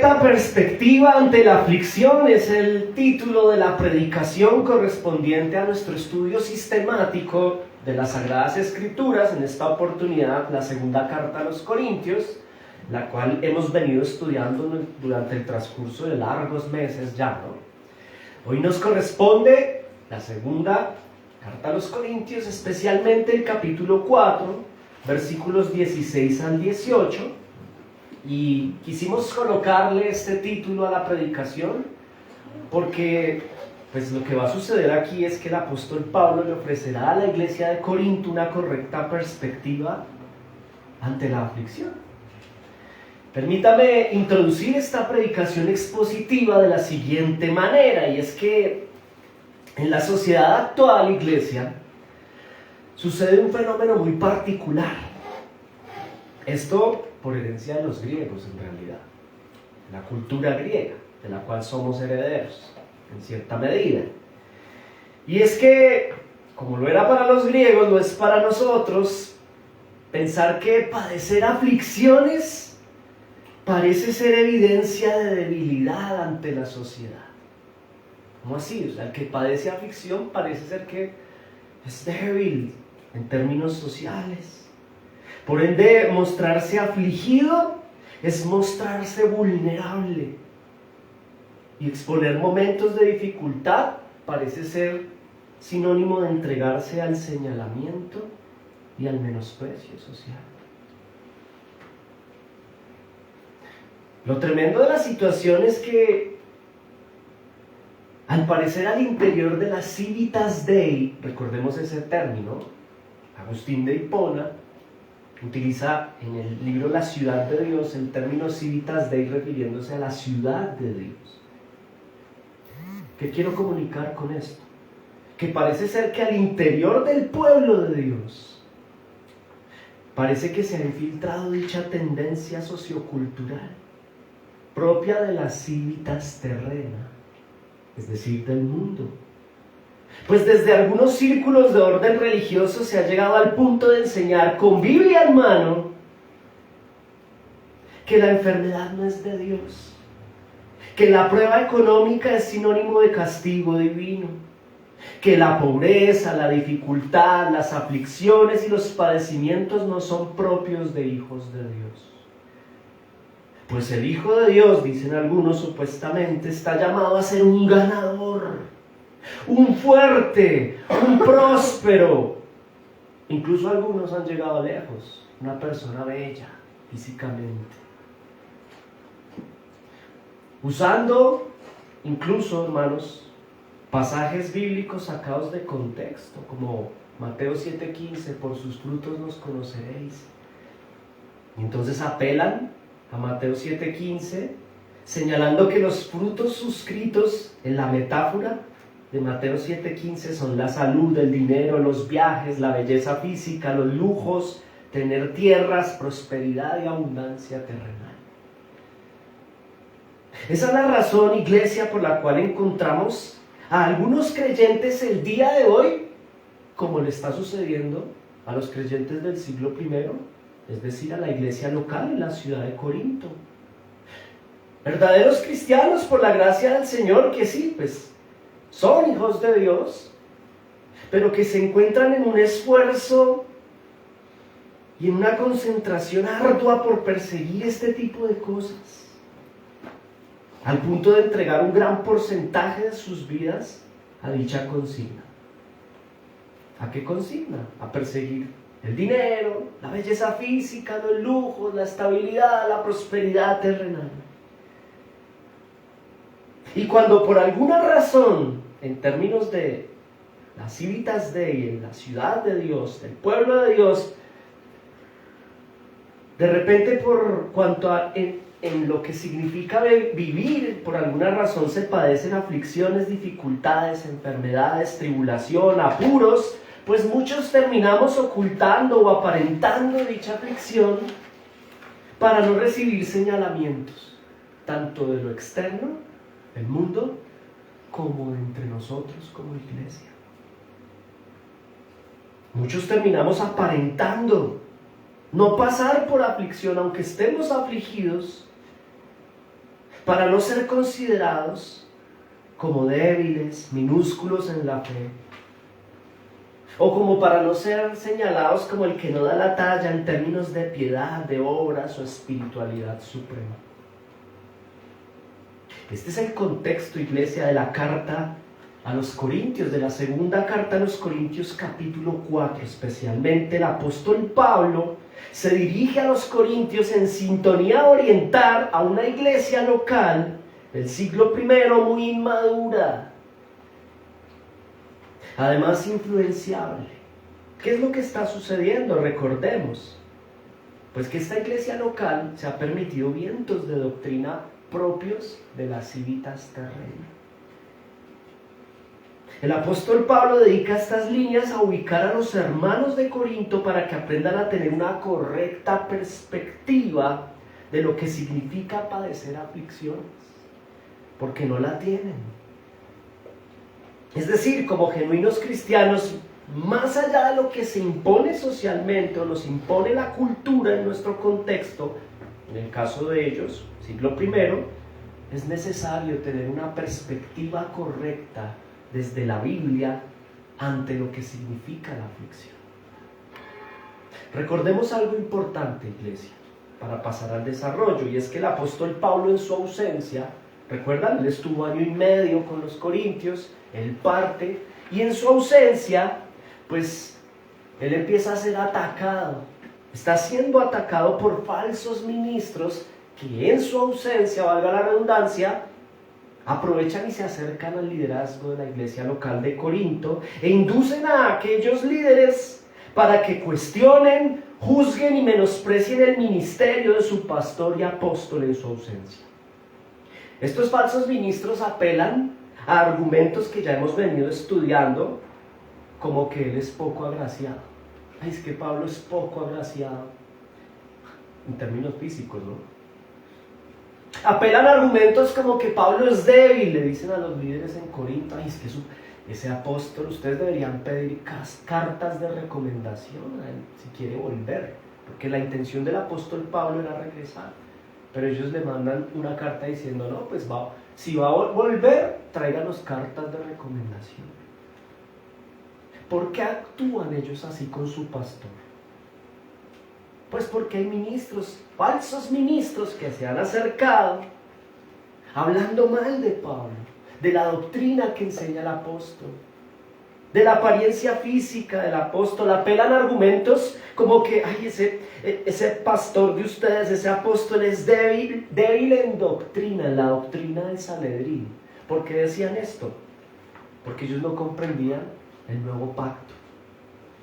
correcta perspectiva ante la aflicción es el título de la predicación correspondiente a nuestro estudio sistemático de las Sagradas Escrituras, en esta oportunidad la segunda carta a los Corintios, la cual hemos venido estudiando durante el transcurso de largos meses ya, ¿no? Hoy nos corresponde la segunda carta a los Corintios, especialmente el capítulo 4, versículos 16 al 18, y quisimos colocarle este título a la predicación porque pues lo que va a suceder aquí es que el apóstol Pablo le ofrecerá a la iglesia de Corinto una correcta perspectiva ante la aflicción. Permítame introducir esta predicación expositiva de la siguiente manera, y es que en la sociedad actual, iglesia, sucede un fenómeno muy particular. Esto por herencia de los griegos, en realidad, la cultura griega, de la cual somos herederos, en cierta medida. Y es que, como lo era para los griegos, lo es para nosotros, pensar que padecer aflicciones parece ser evidencia de debilidad ante la sociedad. ¿Cómo así? O sea, el que padece aflicción parece ser que es débil en términos sociales. Por ende, mostrarse afligido es mostrarse vulnerable. Y exponer momentos de dificultad parece ser sinónimo de entregarse al señalamiento y al menosprecio social. Lo tremendo de la situación es que, al parecer, al interior de la Civitas Dei, recordemos ese término, Agustín de Hipona utiliza en el libro La Ciudad de Dios el término Civitas Dei refiriéndose a la ciudad de Dios. ¿Qué quiero comunicar con esto? Que parece ser que al interior del pueblo de Dios parece que se ha infiltrado dicha tendencia sociocultural propia de la civitas terrena, es decir, del mundo. Pues desde algunos círculos de orden religioso se ha llegado al punto de enseñar con Biblia en mano que la enfermedad no es de Dios, que la prueba económica es sinónimo de castigo divino, que la pobreza, la dificultad, las aflicciones y los padecimientos no son propios de hijos de Dios. Pues el Hijo de Dios, dicen algunos supuestamente, está llamado a ser un ganador, un fuerte, un próspero. Incluso algunos han llegado lejos, una persona bella físicamente. Usando incluso, hermanos, pasajes bíblicos sacados de contexto, como Mateo 7:15, por sus frutos los conoceréis. Y entonces apelan a Mateo 7:15, señalando que los frutos suscritos en la metáfora de Mateo 7:15 son la salud, el dinero, los viajes, la belleza física, los lujos, tener tierras, prosperidad y abundancia terrenal. Esa es la razón, iglesia, por la cual encontramos a algunos creyentes el día de hoy, como le está sucediendo a los creyentes del siglo I, es decir, a la iglesia local en la ciudad de Corinto. Verdaderos cristianos por la gracia del Señor que sí, pues son hijos de Dios, pero que se encuentran en un esfuerzo y en una concentración ardua por perseguir este tipo de cosas, al punto de entregar un gran porcentaje de sus vidas a dicha consigna. ¿A qué consigna? A perseguir el dinero, la belleza física, los lujos, la estabilidad, la prosperidad terrenal. Y cuando por alguna razón, en términos de las Civitas Dei, en la ciudad de Dios, del pueblo de Dios, de repente por cuanto a en lo que significa vivir, por alguna razón se padecen aflicciones, dificultades, enfermedades, tribulación, apuros, pues muchos terminamos ocultando o aparentando dicha aflicción para no recibir señalamientos, tanto de lo externo, el mundo, como entre nosotros como iglesia. Muchos terminamos aparentando no pasar por aflicción, aunque estemos afligidos, para no ser considerados como débiles, minúsculos en la fe, o como para no ser señalados como el que no da la talla en términos de piedad, de obras o espiritualidad suprema. Este es el contexto, iglesia, de la carta a los Corintios, de la segunda carta a los Corintios capítulo 4. Especialmente el apóstol Pablo se dirige a los Corintios en sintonía a orientar a una iglesia local del siglo I muy inmadura, además influenciable. ¿Qué es lo que está sucediendo? Recordemos, pues que esta iglesia local se ha permitido vientos de doctrina propios de las civitas terrenas. El apóstol Pablo dedica estas líneas a ubicar a los hermanos de Corinto para que aprendan a tener una correcta perspectiva de lo que significa padecer aflicciones, porque no la tienen. Es decir, como genuinos cristianos, más allá de lo que se impone socialmente o nos impone la cultura en nuestro contexto, en el caso de ellos, siglo I, es necesario tener una perspectiva correcta desde la Biblia ante lo que significa la aflicción. Recordemos algo importante, iglesia, para pasar al desarrollo, y es que el apóstol Pablo en su ausencia, recuerdan, él estuvo 1 año y medio con los corintios, él parte, y en su ausencia, pues, él empieza a ser atacado, está siendo atacado por falsos ministros que en su ausencia, valga la redundancia, aprovechan y se acercan al liderazgo de la iglesia local de Corinto e inducen a aquellos líderes para que cuestionen, juzguen y menosprecien el ministerio de su pastor y apóstol en su ausencia. Estos falsos ministros apelan a argumentos que ya hemos venido estudiando, como que él es poco agraciado. Ay, es que Pablo es poco agraciado, en términos físicos, ¿no? Apelan a argumentos como que Pablo es débil, le dicen a los líderes en Corinto. Ay, es que ese apóstol, ustedes deberían pedir cartas de recomendación a él, si quiere volver, porque la intención del apóstol Pablo era regresar, pero ellos le mandan una carta diciendo, no, pues si va a volver, tráiganos cartas de recomendación. ¿Por qué actúan ellos así con su pastor? Pues porque hay ministros, falsos ministros, que se han acercado hablando mal de Pablo, de la doctrina que enseña el apóstol, de la apariencia física del apóstol. Apelan argumentos como que, ay, ese pastor de ustedes, ese apóstol es débil en doctrina, en la doctrina del Sanedrín. ¿Por qué decían esto? Porque ellos no comprendían el nuevo pacto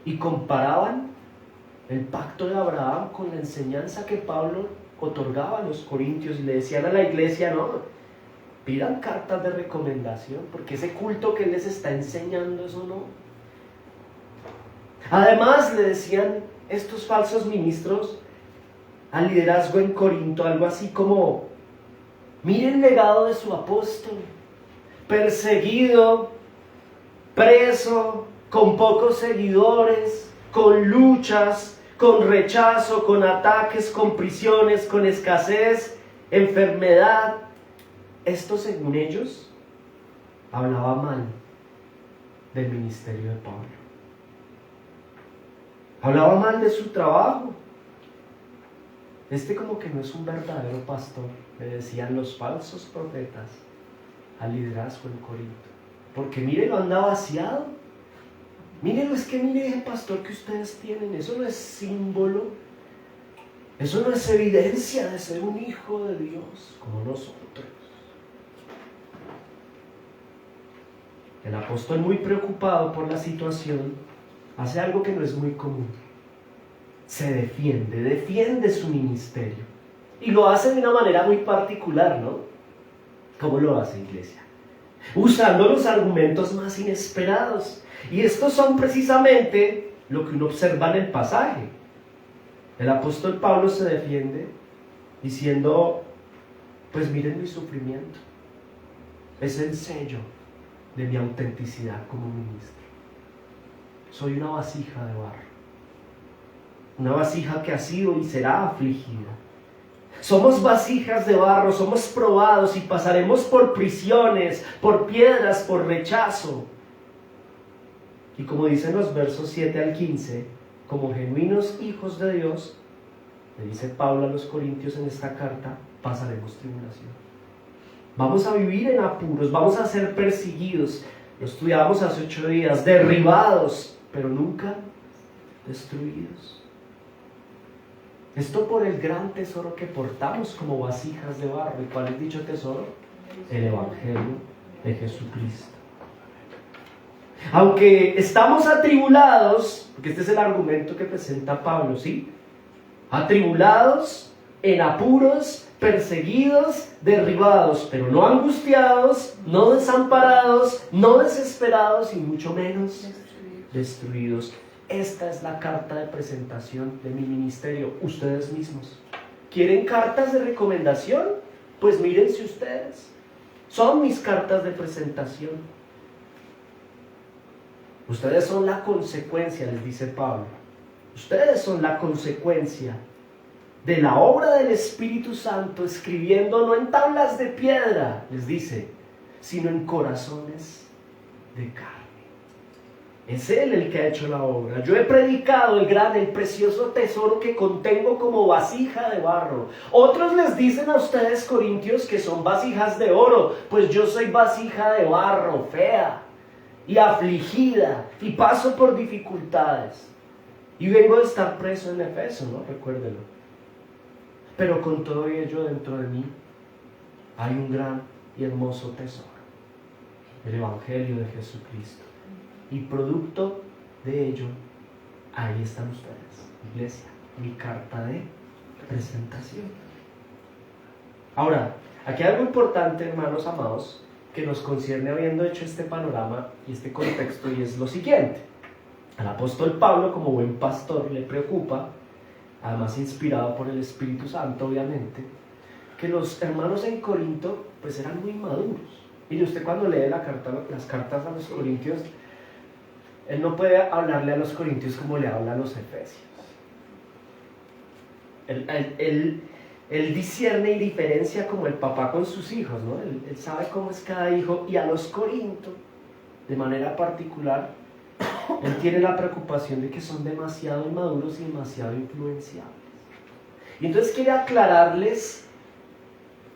y comparaban el pacto de Abraham con la enseñanza que Pablo otorgaba a los corintios, y le decían a la iglesia, no, pidan cartas de recomendación, porque ese culto que él les está enseñando, eso no. Además le decían estos falsos ministros al liderazgo en Corinto algo así como, miren el legado de su apóstol, perseguido, preso, con pocos seguidores, con luchas, con rechazo, con ataques, con prisiones, con escasez, enfermedad. Esto, según ellos, hablaba mal del ministerio de Pablo. Hablaba mal de su trabajo. Como que no es un verdadero pastor, le decían los falsos profetas al liderazgo en Corinto. Porque mire, lo anda vaciado. Mírenlo, mire el pastor que ustedes tienen, eso no es símbolo, eso no es evidencia de ser un hijo de Dios como nosotros. El apóstol, muy preocupado por la situación, hace algo que no es muy común. Se defiende su ministerio. Y lo hace de una manera muy particular, ¿no? ¿Cómo lo hace, iglesia? Usando los argumentos más inesperados. Y estos son precisamente lo que uno observa en el pasaje. El apóstol Pablo se defiende diciendo, pues miren mi sufrimiento, es el sello de mi autenticidad como ministro. Soy una vasija de barro, una vasija que ha sido y será afligida, Somos vasijas de barro, somos probados y pasaremos por prisiones, por piedras, por rechazo. Y como dicen los versos 7 al 15, como genuinos hijos de Dios, le dice Pablo a los Corintios en esta carta, pasaremos tribulación. Vamos a vivir en apuros, vamos a ser perseguidos. Lo estudiamos hace 8 días, derribados, pero nunca destruidos. Esto por el gran tesoro que portamos como vasijas de barro. ¿Y cuál es dicho tesoro? El Evangelio de Jesucristo. Aunque estamos atribulados, porque este es el argumento que presenta Pablo, ¿sí? Atribulados, en apuros, perseguidos, derribados, pero no angustiados, no desamparados, no desesperados y mucho menos destruidos. Esta es la carta de presentación de mi ministerio. Ustedes mismos. ¿Quieren cartas de recomendación? Pues mírense ustedes. Son mis cartas de presentación. Ustedes son la consecuencia, les dice Pablo. Ustedes son la consecuencia de la obra del Espíritu Santo, escribiendo no en tablas de piedra, les dice, sino en corazones de carne. Es Él el que ha hecho la obra. Yo he predicado el precioso tesoro que contengo como vasija de barro. Otros les dicen a ustedes, corintios, que son vasijas de oro. Pues yo soy vasija de barro, fea y afligida, y paso por dificultades. Y vengo de estar preso en Efeso, ¿no? Recuérdenlo. Pero con todo ello dentro de mí hay un gran y hermoso tesoro. El Evangelio de Jesucristo. Y producto de ello, ahí están ustedes, iglesia, mi carta de presentación. Ahora, aquí hay algo importante, hermanos amados, que nos concierne habiendo hecho este panorama y este contexto, y es lo siguiente. Al apóstol Pablo, como buen pastor, le preocupa, además inspirado por el Espíritu Santo, obviamente, que los hermanos en Corinto, pues eran muy maduros. Mire, usted cuando lee las cartas a los corintios, él no puede hablarle a los corintios como le habla a los efesios. Él discierne y diferencia como el papá con sus hijos, ¿no? Él sabe cómo es cada hijo, y a los corintios, de manera particular, él tiene la preocupación de que son demasiado inmaduros y demasiado influenciables. Y entonces quiere aclararles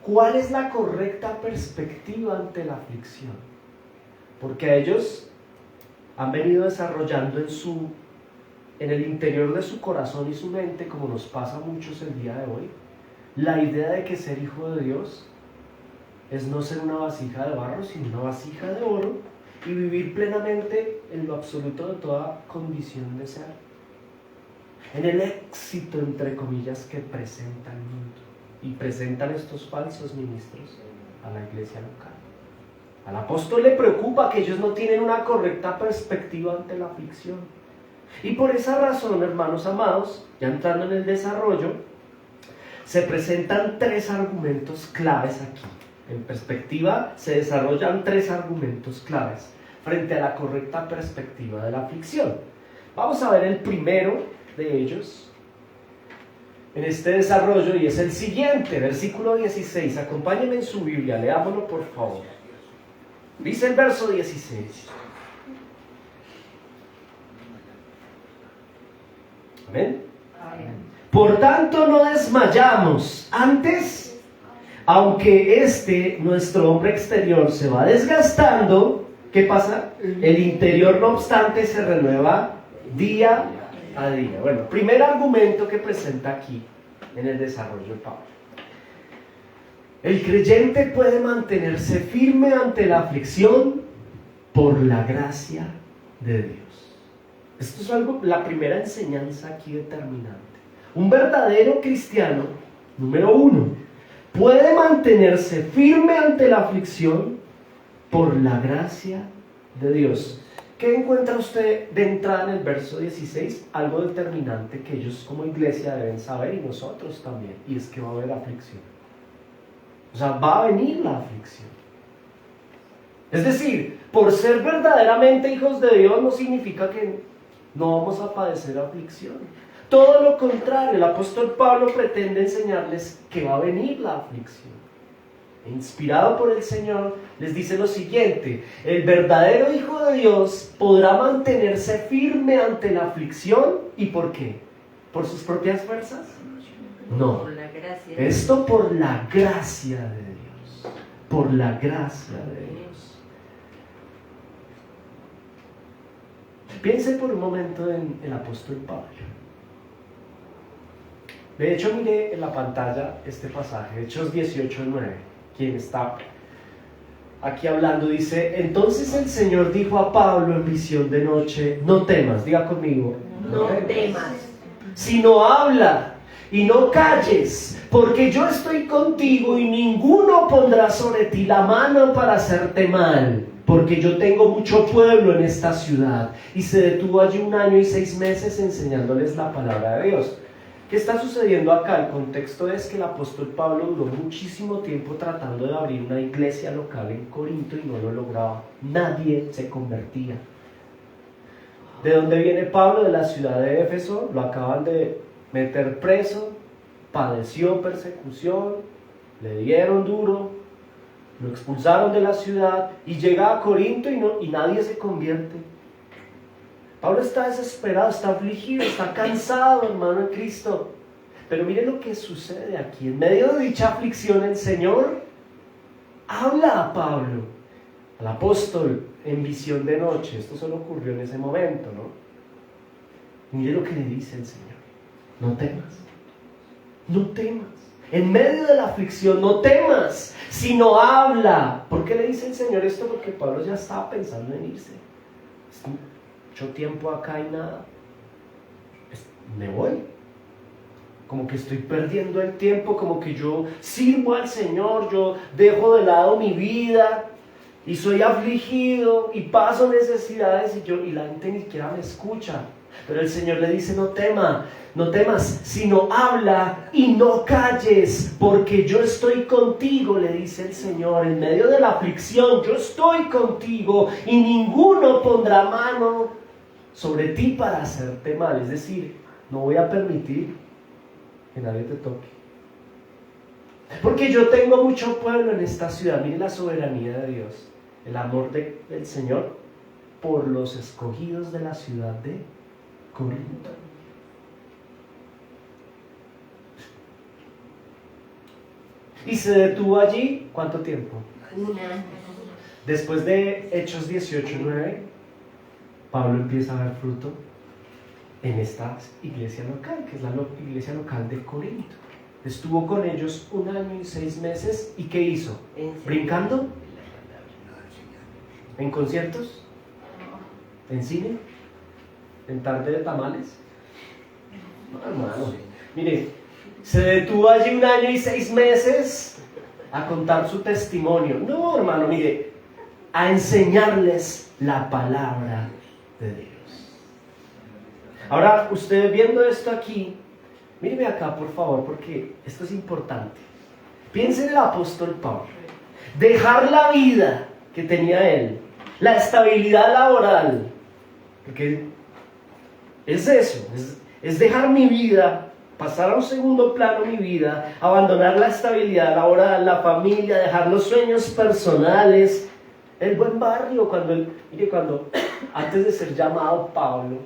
cuál es la correcta perspectiva ante la aflicción. Porque ellos han venido desarrollando en el interior de su corazón y su mente, como nos pasa a muchos el día de hoy, la idea de que ser hijo de Dios es no ser una vasija de barro, sino una vasija de oro, y vivir plenamente en lo absoluto de toda condición de ser, en el éxito, entre comillas, que presenta el mundo, y presentan estos falsos ministros a la iglesia local. Al apóstol le preocupa que ellos no tienen una correcta perspectiva ante la aflicción. Y por esa razón, hermanos amados, ya entrando en el desarrollo, se presentan 3 argumentos claves aquí. En perspectiva se desarrollan 3 argumentos claves frente a la correcta perspectiva de la aflicción. Vamos a ver el primero de ellos en este desarrollo, y es el siguiente, versículo 16. Acompáñenme en su Biblia, leámoslo por favor. Dice el verso 16. ¿Amén? Amén. Por tanto no desmayamos. Antes, aunque nuestro hombre exterior se va desgastando, ¿qué pasa? El interior, no obstante, se renueva día a día. Bueno, primer argumento que presenta aquí en el desarrollo de Pablo. El creyente puede mantenerse firme ante la aflicción por la gracia de Dios. Esto es la primera enseñanza aquí determinante. Un verdadero cristiano, número 1, puede mantenerse firme ante la aflicción por la gracia de Dios. ¿Qué encuentra usted de entrada en el verso 16? Algo determinante que ellos como iglesia deben saber, y nosotros también, y es que va a haber aflicción. O sea, va a venir la aflicción. Es decir, por ser verdaderamente hijos de Dios no significa que no vamos a padecer aflicción. Todo lo contrario, el apóstol Pablo pretende enseñarles que va a venir la aflicción. Inspirado por el Señor, les dice lo siguiente: el verdadero Hijo de Dios podrá mantenerse firme ante la aflicción. ¿Y por qué? ¿Por sus propias fuerzas? No. Esto por la gracia de Dios. Por la gracia de Dios. Piense por un momento en el apóstol Pablo. De hecho, mire en la pantalla este pasaje, Hechos 18:9. Quien está aquí hablando dice: entonces el Señor dijo a Pablo en visión de noche: no temas, diga conmigo, no temas, sino habla y no calles, porque yo estoy contigo y ninguno pondrá sobre ti la mano para hacerte mal, porque yo tengo mucho pueblo en esta ciudad. Y se detuvo allí 1 año y 6 meses enseñándoles la palabra de Dios. ¿Qué está sucediendo acá? El contexto es que el apóstol Pablo duró muchísimo tiempo tratando de abrir una iglesia local en Corinto y no lo lograba. Nadie se convertía. ¿De dónde viene Pablo? De la ciudad de Éfeso. Lo acaban de meter preso, padeció persecución, le dieron duro, lo expulsaron de la ciudad y llega a Corinto y nadie se convierte. Pablo está desesperado, está afligido, está cansado, hermano en Cristo. Pero mire lo que sucede aquí. En medio de dicha aflicción, el Señor habla a Pablo, al apóstol, en visión de noche. Esto solo ocurrió en ese momento, ¿no? Mire lo que le dice el Señor: no temas, no temas. En medio de la aflicción, no temas, sino habla. ¿Por qué le dice el Señor esto? Porque Pablo ya estaba pensando en irse. Mucho tiempo acá y nada. Me voy. Como que estoy perdiendo el tiempo, como que yo sirvo al Señor, yo dejo de lado mi vida y soy afligido y paso necesidades y la gente ni siquiera me escucha. Pero el Señor le dice: no temas, sino habla y no calles, porque yo estoy contigo, le dice el Señor. En medio de la aflicción, yo estoy contigo y ninguno pondrá mano sobre ti para hacerte mal. Es decir, no voy a permitir que nadie te toque. Porque yo tengo mucho pueblo en esta ciudad. Mire la soberanía de Dios, el amor del Señor por los escogidos de la ciudad de Corinto. Y se detuvo allí, ¿cuánto tiempo? 1 año. Después de Hechos 18:9, Pablo empieza a ver fruto en esta iglesia local, que es la iglesia local de Corinto. Estuvo con ellos 1 año y 6 meses. ¿Y qué hizo? ¿Brincando? ¿En conciertos? ¿En cine? ¿En tarde de tamales? No, hermano. Mire, se detuvo allí 1 año y 6 meses a contar su testimonio. No, hermano, mire, a enseñarles la palabra de Dios. Ahora, usted viendo esto aquí, míreme acá por favor, porque esto es importante. Piense en el apóstol Pablo. Dejar la vida que tenía él, la estabilidad laboral, porque es eso, es dejar mi vida, pasar a un segundo plano mi vida, abandonar la estabilidad laboral, la familia, dejar los sueños personales, el buen barrio. Cuando antes de ser llamado Pablo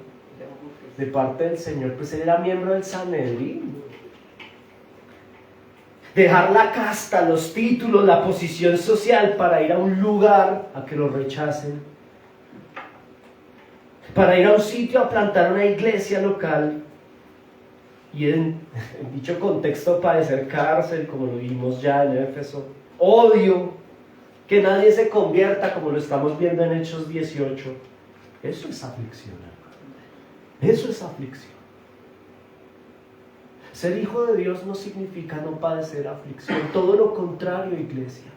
de parte del Señor, pues él era miembro del Sanedrín. Dejar la casta, los títulos, la posición social para ir a un lugar a que lo rechacen, para ir a un sitio a plantar una iglesia local y en dicho contexto padecer cárcel, como lo vimos ya en Éfeso, odio, que nadie se convierta, como lo estamos viendo en Hechos 18. Eso es aflicción, hermano. Eso es aflicción. Ser hijo de Dios no significa no padecer aflicción, todo lo contrario, iglesia.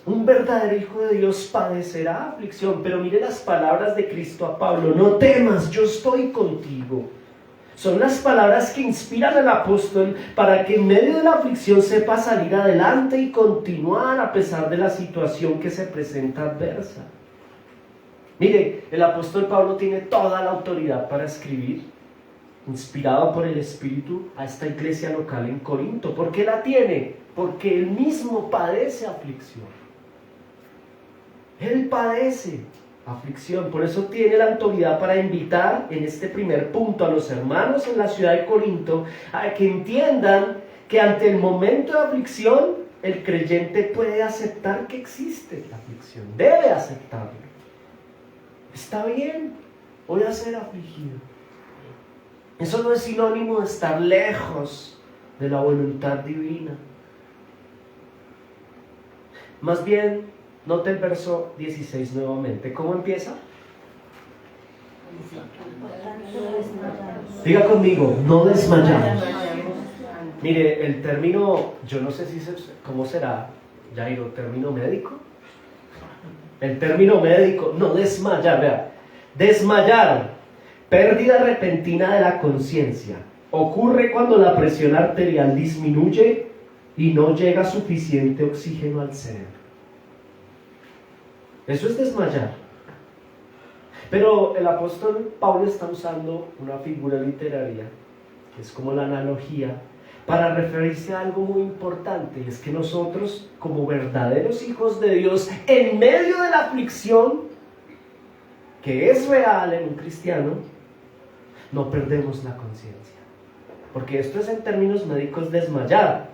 Un verdadero hijo de Dios padecerá aflicción, pero mire las palabras de Cristo a Pablo: no temas, yo estoy contigo. Son las palabras que inspiran al apóstol para que en medio de la aflicción sepa salir adelante y continuar a pesar de la situación que se presenta adversa. Mire, el apóstol Pablo tiene toda la autoridad para escribir inspirado por el Espíritu, a esta iglesia local en Corinto. ¿Por qué la tiene? Porque él mismo padece aflicción. Él padece aflicción, por eso tiene la autoridad para invitar en este primer punto a los hermanos en la ciudad de Corinto a que entiendan que ante el momento de aflicción el creyente puede aceptar que existe la aflicción, debe aceptarlo. Está bien, voy a ser afligido. Eso no es sinónimo de estar lejos de la voluntad divina. Más bien, note el verso 16 nuevamente. ¿Cómo empieza? Diga conmigo, no desmayamos. Mire, el término, yo no sé cómo será, Jairo, término médico. El término médico, no desmayar, vea. Desmayar, pérdida repentina de la conciencia. Ocurre cuando la presión arterial disminuye y no llega suficiente oxígeno al cerebro. Eso es desmayar. Pero el apóstol Pablo está usando una figura literaria, que es como la analogía, para referirse a algo muy importante, y es que nosotros, como verdaderos hijos de Dios, en medio de la aflicción, que es real en un cristiano, no perdemos la conciencia. Porque esto es en términos médicos desmayar.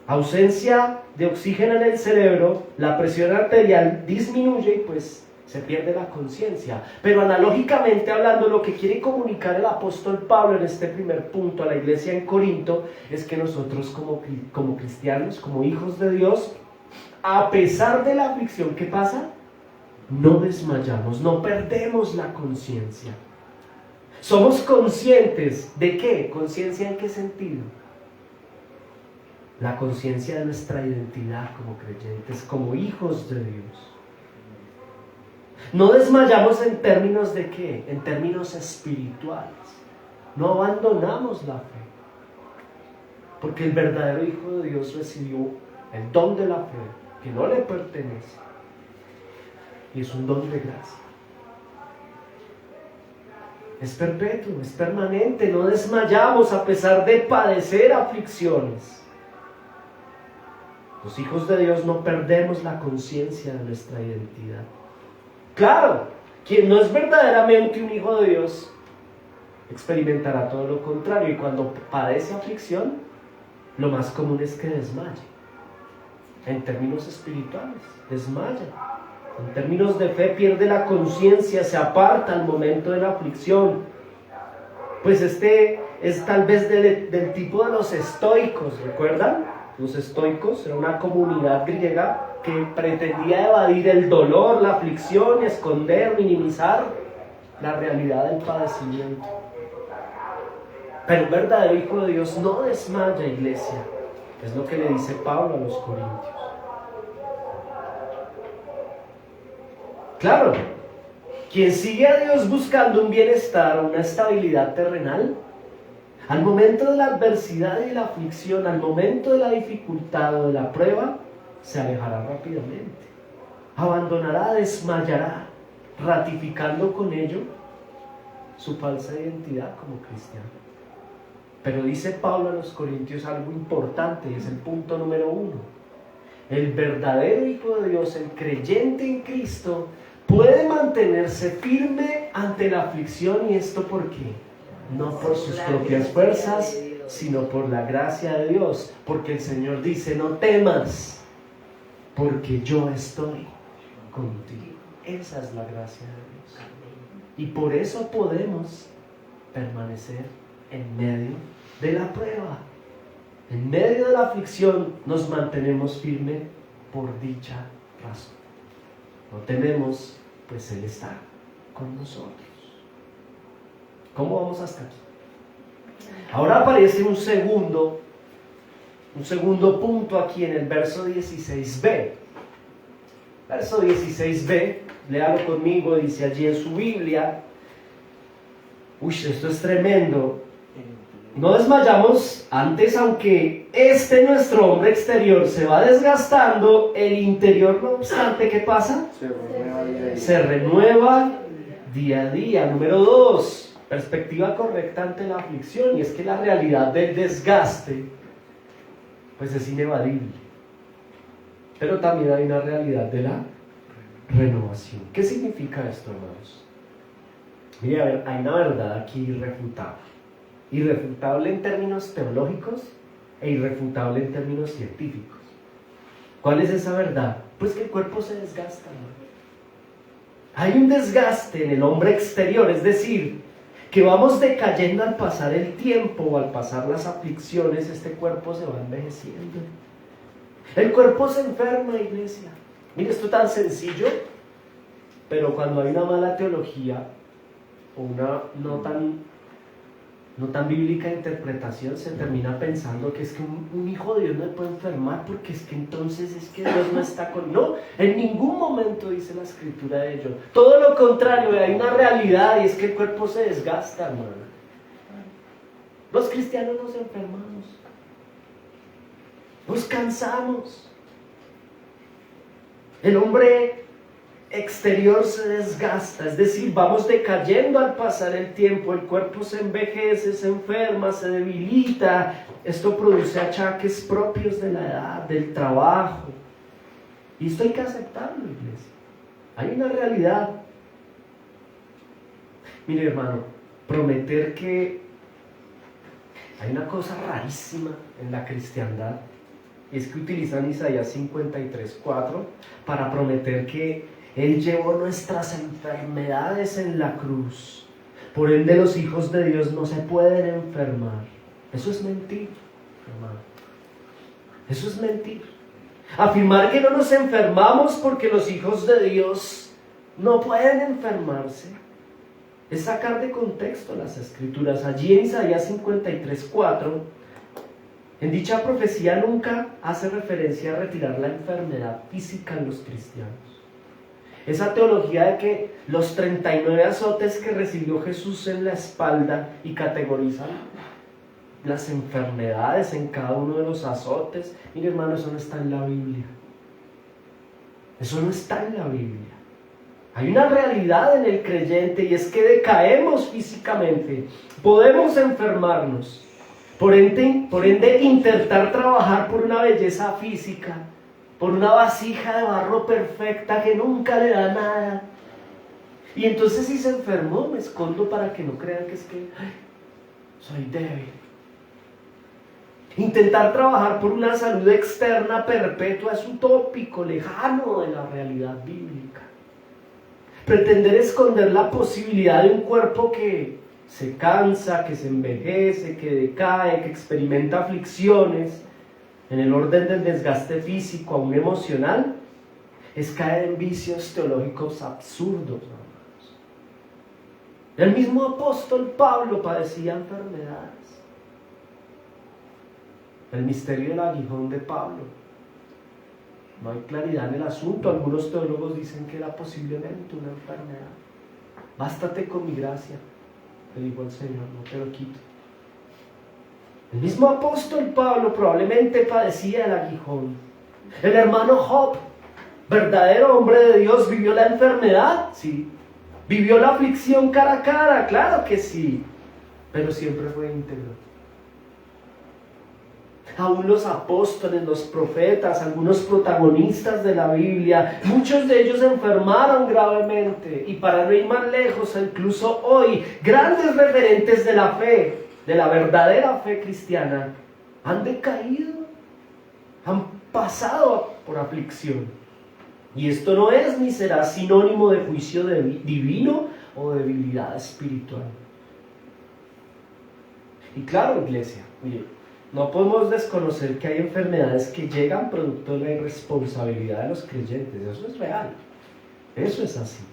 Ausencia de oxígeno en el cerebro, la presión arterial disminuye y pues se pierde la conciencia. Pero analógicamente hablando, lo que quiere comunicar el apóstol Pablo en este primer punto a la iglesia en Corinto es que nosotros como cristianos, como hijos de Dios, a pesar de la aflicción, ¿qué pasa? No desmayamos, no perdemos la conciencia. Somos conscientes ¿de qué? ¿Conciencia en qué sentido? La conciencia de nuestra identidad como creyentes, como hijos de Dios. No desmayamos en términos de qué, en términos espirituales. No abandonamos la fe, porque el verdadero Hijo de Dios recibió el don de la fe, que no le pertenece, y es un don de gracia. Es perpetuo, es permanente, no desmayamos a pesar de padecer aflicciones. Los hijos de Dios no perdemos la conciencia de nuestra identidad. Claro, quien no es verdaderamente un hijo de Dios experimentará todo lo contrario, y cuando padece aflicción, lo más común es que desmaye. En términos espirituales, desmaya. En términos de fe, pierde la conciencia, se aparta al momento de la aflicción. Pues este es tal vez del tipo de los estoicos, ¿recuerdan? Los estoicos era una comunidad griega que pretendía evadir el dolor, la aflicción, esconder, minimizar la realidad del padecimiento. Pero un verdadero hijo de Dios no desmaya, iglesia. Es lo que le dice Pablo a los corintios. Claro, quien sigue a Dios buscando un bienestar, una estabilidad terrenal, al momento de la adversidad y la aflicción, al momento de la dificultad o de la prueba, se alejará rápidamente, abandonará, desmayará, ratificando con ello su falsa identidad como cristiano. Pero dice Pablo a los corintios algo importante, y es el punto número 1. El verdadero Hijo de Dios, el creyente en Cristo, puede mantenerse firme ante la aflicción. ¿Y esto por qué? No por sus propias fuerzas, sino por la gracia de Dios. Porque el Señor dice, no temas, porque yo estoy contigo. Esa es la gracia de Dios. Y por eso podemos permanecer en medio de la prueba. En medio de la aflicción nos mantenemos firmes por dicha razón. No tememos, pues Él está con nosotros. ¿Cómo vamos hasta aquí? Ahora aparece un segundo punto aquí en el verso 16b. Verso 16b, léalo conmigo, dice allí en su Biblia. Uy, esto es tremendo. No desmayamos antes, aunque nuestro hombre exterior se va desgastando, el interior, no obstante, ¿qué pasa? Se renueva día a día. Número 2, perspectiva correcta ante la aflicción, y es que la realidad del desgaste pues es inevadible. Pero también hay una realidad de la renovación. ¿Qué significa esto, hermanos? Mire, a ver, hay una verdad aquí irrefutable. Irrefutable en términos teológicos e irrefutable en términos científicos. ¿Cuál es esa verdad? Pues que el cuerpo se desgasta, ¿no? Hay un desgaste en el hombre exterior, es decir, que vamos decayendo al pasar el tiempo o al pasar las aflicciones. Este cuerpo se va envejeciendo. El cuerpo se enferma, iglesia. Mire, esto tan sencillo, pero cuando hay una mala teología o una no tan bíblica interpretación, se termina pensando que es que un hijo de Dios no puede enfermar porque es que entonces es que Dios no está con... No, en ningún momento dice la escritura de ello. Todo lo contrario, hay una realidad, y es que el cuerpo se desgasta, hermano. Los cristianos nos enfermamos, nos cansamos. El hombre exterior se desgasta, es decir, vamos decayendo al pasar el tiempo, el cuerpo se envejece, se enferma, se debilita. Esto produce achaques propios de la edad, del trabajo, y esto hay que aceptarlo, iglesia. Hay una realidad. Mire, hermano, prometer que hay una cosa rarísima en la cristiandad, y es que utilizan Isaías 53:4 para prometer que Él llevó nuestras enfermedades en la cruz. Por ende, los hijos de Dios no se pueden enfermar. Eso es mentir, hermano. Eso es mentir. Afirmar que no nos enfermamos porque los hijos de Dios no pueden enfermarse es sacar de contexto las escrituras. Allí en Isaías 53:4, en dicha profecía nunca hace referencia a retirar la enfermedad física en los cristianos. Esa teología de que los 39 azotes que recibió Jesús en la espalda y categorizan las enfermedades en cada uno de los azotes, mire, hermano, eso no está en la Biblia. Eso no está en la Biblia. Hay una realidad en el creyente, y es que decaemos físicamente, podemos enfermarnos. Por ende, intentar trabajar por una belleza física, por una vasija de barro perfecta que nunca le da nada. Y entonces, si se enfermó, me escondo para que no crean que es que soy débil. Intentar trabajar por una salud externa perpetua es utópico, lejano de la realidad bíblica. Pretender esconder la posibilidad de un cuerpo que se cansa, que se envejece, que decae, que experimenta aflicciones en el orden del desgaste físico aún emocional, es caer en vicios teológicos absurdos, hermanos. El mismo apóstol Pablo padecía enfermedades. El misterio del aguijón de Pablo. No hay claridad en el asunto. Algunos teólogos dicen que era posiblemente una enfermedad. Bástate con mi gracia, le dijo el Señor, no te lo quito. El mismo apóstol Pablo probablemente padecía el aguijón. El hermano Job, verdadero hombre de Dios, ¿vivió la enfermedad? Sí. ¿Vivió la aflicción cara a cara? Claro que sí. Pero siempre fue íntegro. Aún los apóstoles, los profetas, algunos protagonistas de la Biblia, muchos de ellos se enfermaron gravemente. Y para no ir más lejos, incluso hoy, grandes referentes de la fe, de la verdadera fe cristiana, han decaído, han pasado por aflicción. Y esto no es ni será sinónimo de juicio divino o debilidad espiritual. Y claro, iglesia, mire, no podemos desconocer que hay enfermedades que llegan producto de la irresponsabilidad de los creyentes. Eso es real. Eso es así.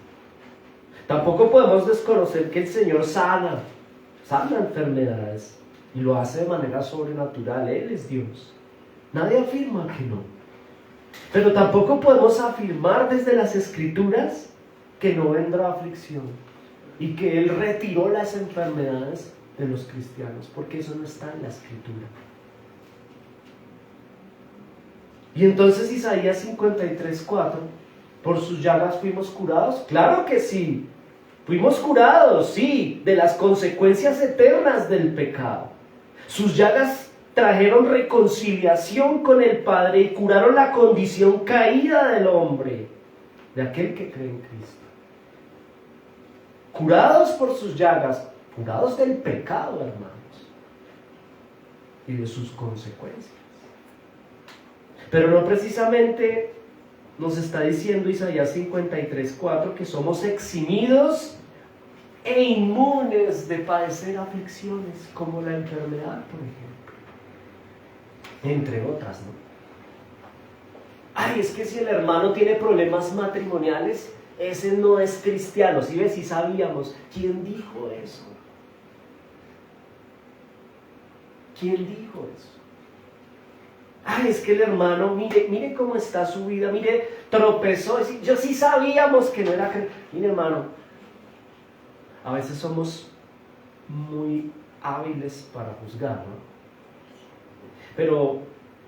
Tampoco podemos desconocer que el Señor sana enfermedades, y lo hace de manera sobrenatural. Él es Dios. Nadie afirma que no. Pero tampoco podemos afirmar desde las Escrituras que no vendrá aflicción y que Él retiró las enfermedades de los cristianos, porque eso no está en la Escritura. Y entonces Isaías 53:4, ¿por sus llagas fuimos curados? Claro que sí. Fuimos curados, sí, de las consecuencias eternas del pecado. Sus llagas trajeron reconciliación con el Padre y curaron la condición caída del hombre, de aquel que cree en Cristo. Curados por sus llagas, curados del pecado, hermanos, y de sus consecuencias. Pero no precisamente nos está diciendo Isaías 53:4 que somos eximidos e inmunes de padecer aflicciones como la enfermedad, por ejemplo, entre otras, ¿no? Ay, es que si el hermano tiene problemas matrimoniales, ese no es cristiano. ¿Sí ves? Si sabíamos. ¿Quién dijo eso? ¿Quién dijo eso? Ay, es que el hermano, mire cómo está su vida, mire, tropezó. Yo sí sabíamos que no era cristiano. Mire, hermano, a veces somos muy hábiles para juzgar, ¿no? Pero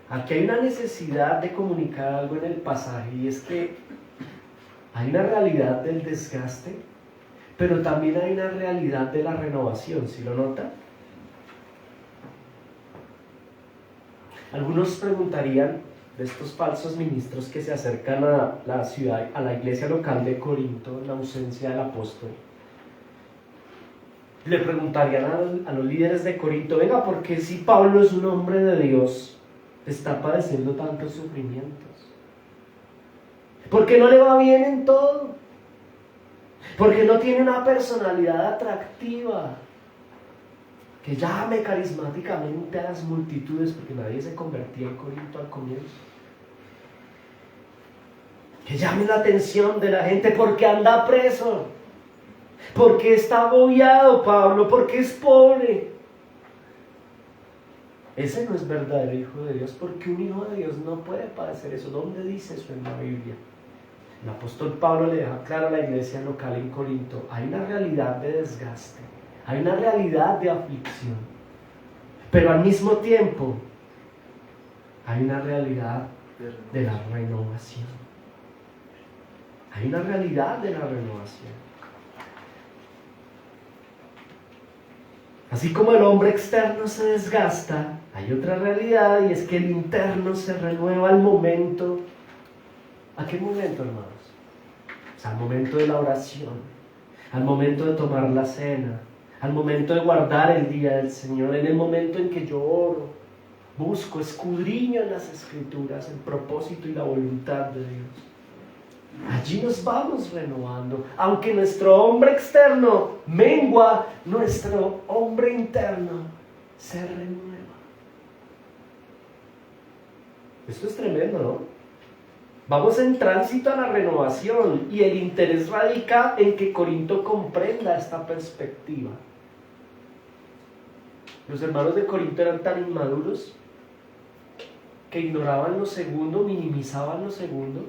aquí hay una necesidad de comunicar algo en el pasaje, y es que hay una realidad del desgaste, pero también hay una realidad de la renovación. ¿Sí lo nota? Algunos preguntarían, de estos falsos ministros que se acercan a la ciudad, a la iglesia local de Corinto, en la ausencia del apóstol, le preguntarían a los líderes de Corinto: venga, ¿por qué si Pablo es un hombre de Dios está padeciendo tantos sufrimientos? ¿Por qué no le va bien en todo? ¿Por qué no tiene una personalidad atractiva que llame carismáticamente a las multitudes? Porque nadie se convertía en Corinto al comienzo. Que llame la atención de la gente. ¿Por qué anda preso? ¿Por qué está agobiado Pablo? ¿Por qué es pobre? Ese no es verdadero hijo de Dios, porque un hijo de Dios no puede padecer eso. ¿Dónde dice eso en la Biblia? El apóstol Pablo le deja claro a la iglesia local en Corinto: hay una realidad de desgaste, hay una realidad de aflicción, pero al mismo tiempo hay una realidad de la renovación. Hay una realidad de la renovación. Así como el hombre externo se desgasta, hay otra realidad, y es que el interno se renueva al momento. ¿A qué momento, hermanos? O sea, al momento de la oración, al momento de tomar la cena, al momento de guardar el día del Señor, en el momento en que yo oro, busco, escudriño en las Escrituras el propósito y la voluntad de Dios. Allí nos vamos renovando. Aunque nuestro hombre externo mengua, nuestro hombre interno se renueva. Esto es tremendo, ¿no? Vamos en tránsito a la renovación, y el interés radica en que Corinto comprenda esta perspectiva. Los hermanos de Corinto eran tan inmaduros que ignoraban lo segundo, minimizaban lo segundo,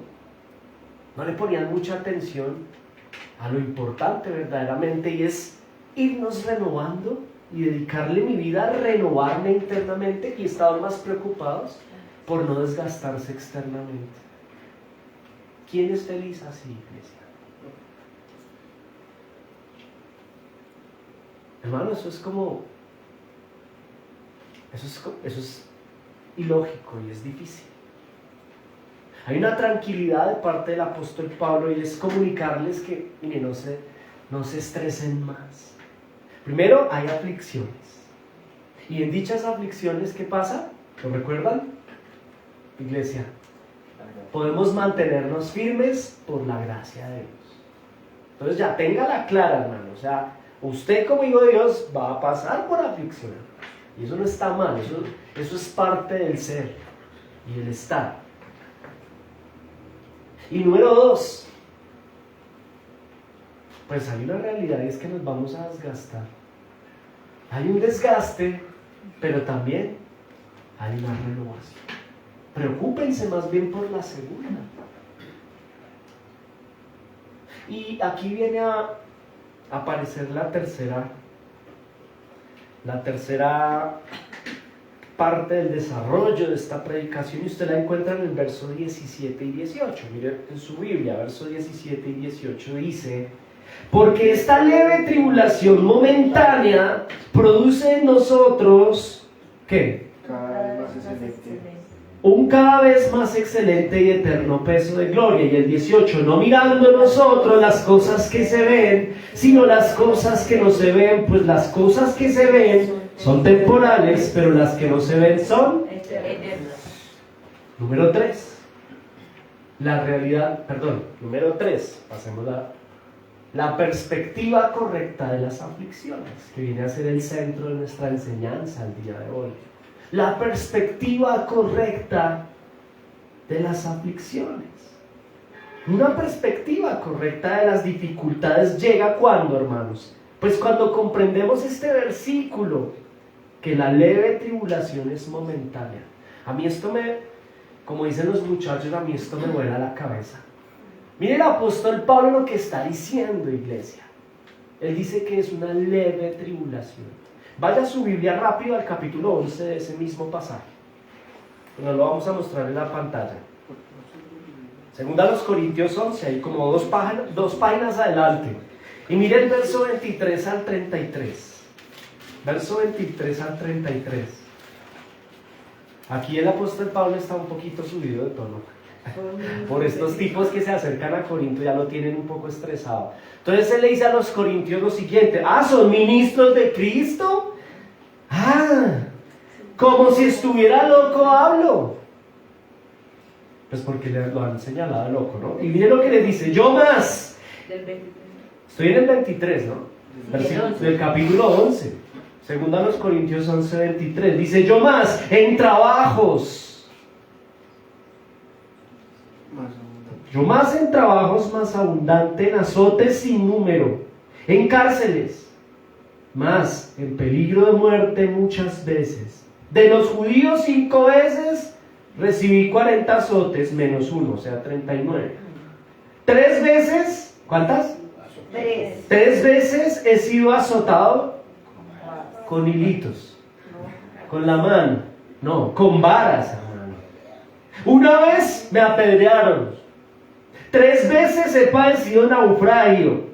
no le ponían mucha atención a lo importante verdaderamente, y es irnos renovando y dedicarle mi vida a renovarme internamente, y estaban más preocupados por no desgastarse externamente. ¿Quién es feliz así, iglesia? Hermano, eso es ilógico y es difícil. Hay una tranquilidad de parte del apóstol Pablo, y es comunicarles que, mire, no se estresen más. Primero, hay aflicciones, y en dichas aflicciones, ¿qué pasa? ¿Lo recuerdan, iglesia? Podemos mantenernos firmes por la gracia de Dios. Entonces ya, téngala clara, hermano. O sea, usted como hijo de Dios va a pasar por aflicción, y eso no está mal, eso es parte del ser y el estar. Y número 2, pues hay una realidad, y es que nos vamos a desgastar. Hay un desgaste, pero también hay una renovación. Preocúpense más bien por la segunda. Y aquí viene a aparecer la tercera parte del desarrollo de esta predicación, y usted la encuentra en el verso 17 y 18. Mire en su Biblia, verso 17 y 18 dice: Porque esta leve tribulación momentánea produce en nosotros, ¿qué? Cada vez más excelente. Un cada vez más excelente y eterno peso de gloria. Y el 18, no mirando nosotros las cosas que se ven, sino las cosas que no se ven, pues las cosas que se ven son temporales, pero las que no se ven son Eternos. Número 3. Número 3. Pasemos la perspectiva correcta de las aflicciones, que viene a ser el centro de nuestra enseñanza el día de hoy. La perspectiva correcta de las aflicciones. Una perspectiva correcta de las dificultades llega cuando, hermanos, pues cuando comprendemos este versículo, que la leve tribulación es momentánea. A mí esto como dicen los muchachos, a mí esto me vuela la cabeza. Mire el apóstol Pablo lo que está diciendo, iglesia. Él dice que es una leve tribulación. Vaya a su Biblia rápido al capítulo 11 de ese mismo pasaje. Nos lo vamos a mostrar en la pantalla. Segunda a los Corintios 11, hay como dos páginas adelante. Y mire el verso 23 al 33. Verso 23 al 33. Aquí el apóstol Pablo está un poquito subido de tono. Por estos tipos que se acercan a Corinto ya lo tienen un poco estresado. Entonces él le dice a los corintios lo siguiente: ¿son ministros de Cristo? Como si estuviera loco hablo. Pues porque lo han señalado loco, ¿no? Y miren lo que le dice: yo más. Del 23. Estoy en el 23, ¿no? Sí, Del capítulo 11. Segunda a los Corintios 11, 23. Dice: yo más en trabajos. Yo más en trabajos más abundante, en azotes sin número, en cárceles, más en peligro de muerte muchas veces. De los judíos 5 veces recibí 40 azotes menos 1, o sea 39. 3 veces, ¿cuántas? 3. 3 veces he sido azotado con hilitos, con la mano, no, con varas, hermano. Una vez me apedrearon. 3 veces he padecido naufragio.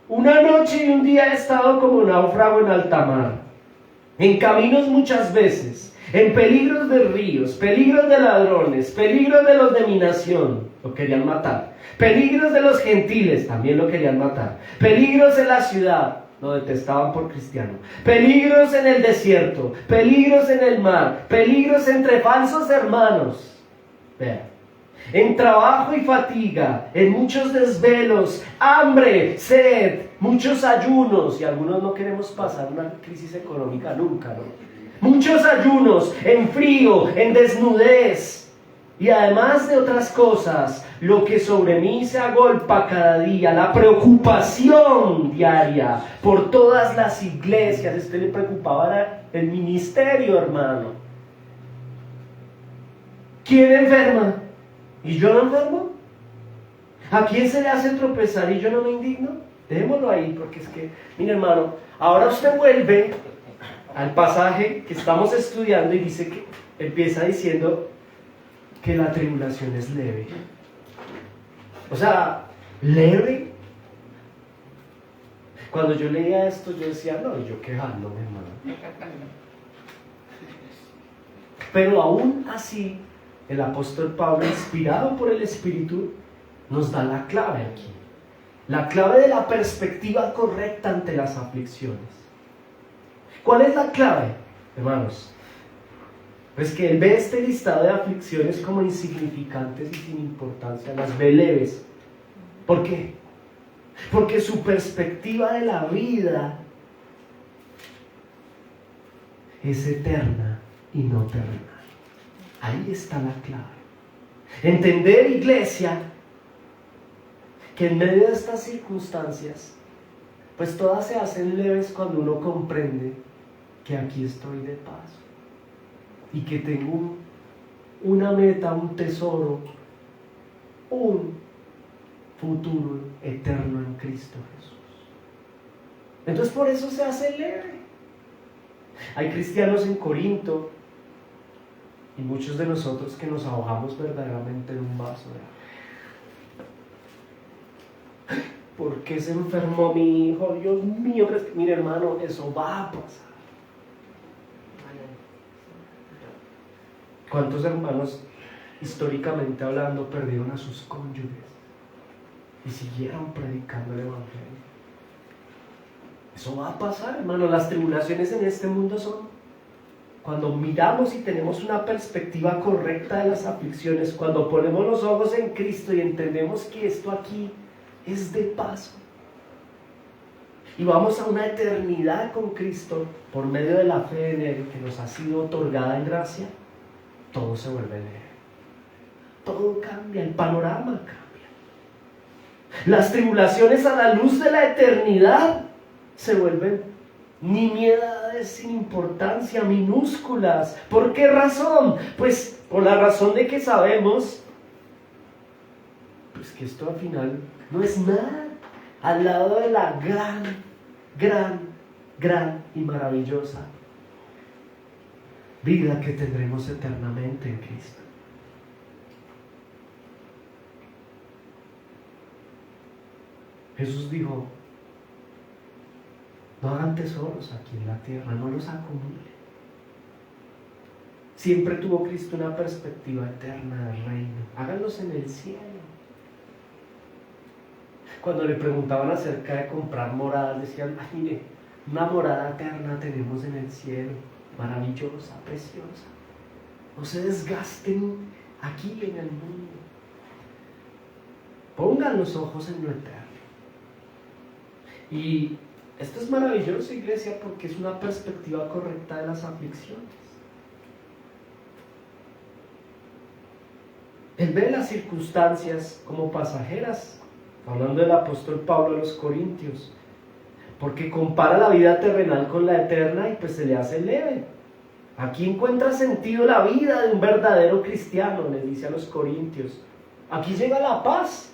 Una noche y un día he estado como náufrago en alta mar. En caminos muchas veces. En peligros de ríos, peligros de ladrones, peligros de los de mi nación. Lo querían matar. Peligros de los gentiles. También lo querían matar. Peligros en la ciudad. Lo detestaban por cristiano. Peligros en el desierto. Peligros en el mar. Peligros entre falsos hermanos. Vean. En trabajo y fatiga, en muchos desvelos, hambre, sed, muchos ayunos, y algunos no queremos pasar una crisis económica nunca, ¿no? Muchos ayunos, en frío, en desnudez, y además de otras cosas, lo que sobre mí se agolpa cada día, la preocupación diaria por todas las iglesias. Le preocupaba era el ministerio, hermano. ¿Quién enferma? ¿Y yo no enfermo? ¿A quién se le hace tropezar y yo no me indigno? Dejémoslo ahí, porque es que, mire hermano, ahora usted vuelve al pasaje que estamos estudiando y dice que empieza diciendo que la tribulación es leve. O sea, leve. Cuando yo leía esto yo decía, no, y yo quejándome, hermano. Pero aún así, el apóstol Pablo, inspirado por el Espíritu, nos da la clave aquí. La clave de la perspectiva correcta ante las aflicciones. ¿Cuál es la clave, hermanos? Pues que él ve este listado de aflicciones como insignificantes y sin importancia, las ve leves. ¿Por qué? Porque su perspectiva de la vida es eterna y no terrenal. Ahí está la clave. Entender, iglesia, que en medio de estas circunstancias, pues todas se hacen leves cuando uno comprende que aquí estoy de paso y que tengo una meta, un tesoro, un futuro eterno en Cristo Jesús. Entonces por eso se hace leve. Hay cristianos en Corinto y muchos de nosotros que nos ahogamos verdaderamente en un vaso de agua. ¿por qué se enfermó mi hijo? Dios mío, pero es que, mire hermano, eso va a pasar. ¿Cuántos hermanos, históricamente hablando, perdieron a sus cónyuges y siguieron predicando el evangelio? Eso va a pasar, hermano. Las tribulaciones en este mundo son cuando miramos y tenemos una perspectiva correcta de las aflicciones, cuando ponemos los ojos en Cristo y entendemos que esto aquí es de paso y vamos a una eternidad con Cristo por medio de la fe en Él que nos ha sido otorgada en gracia, todo se vuelve negro, todo cambia, el panorama cambia. Las tribulaciones a la luz de la eternidad se vuelven nimiedades sin importancia, minúsculas. ¿Por qué razón? Pues por la razón de que sabemos pues que esto al final no es nada al lado de la gran y maravillosa vida que tendremos eternamente en Cristo. Jesús dijo: no hagan tesoros aquí en la tierra, no los acumulen. Siempre tuvo Cristo una perspectiva eterna del reino. Háganlos en el cielo. Cuando le preguntaban acerca de comprar moradas, decían: ay, mire, una morada eterna tenemos en el cielo, maravillosa, preciosa. No se desgasten aquí en el mundo. Pongan los ojos en lo eterno. Y esto es maravilloso, iglesia, porque es una perspectiva correcta de las aflicciones. Él ve las circunstancias como pasajeras, hablando del apóstol Pablo a los Corintios, porque compara la vida terrenal con la eterna y pues se le hace leve. Aquí encuentra sentido la vida de un verdadero cristiano, le dice a los Corintios. Aquí llega la paz.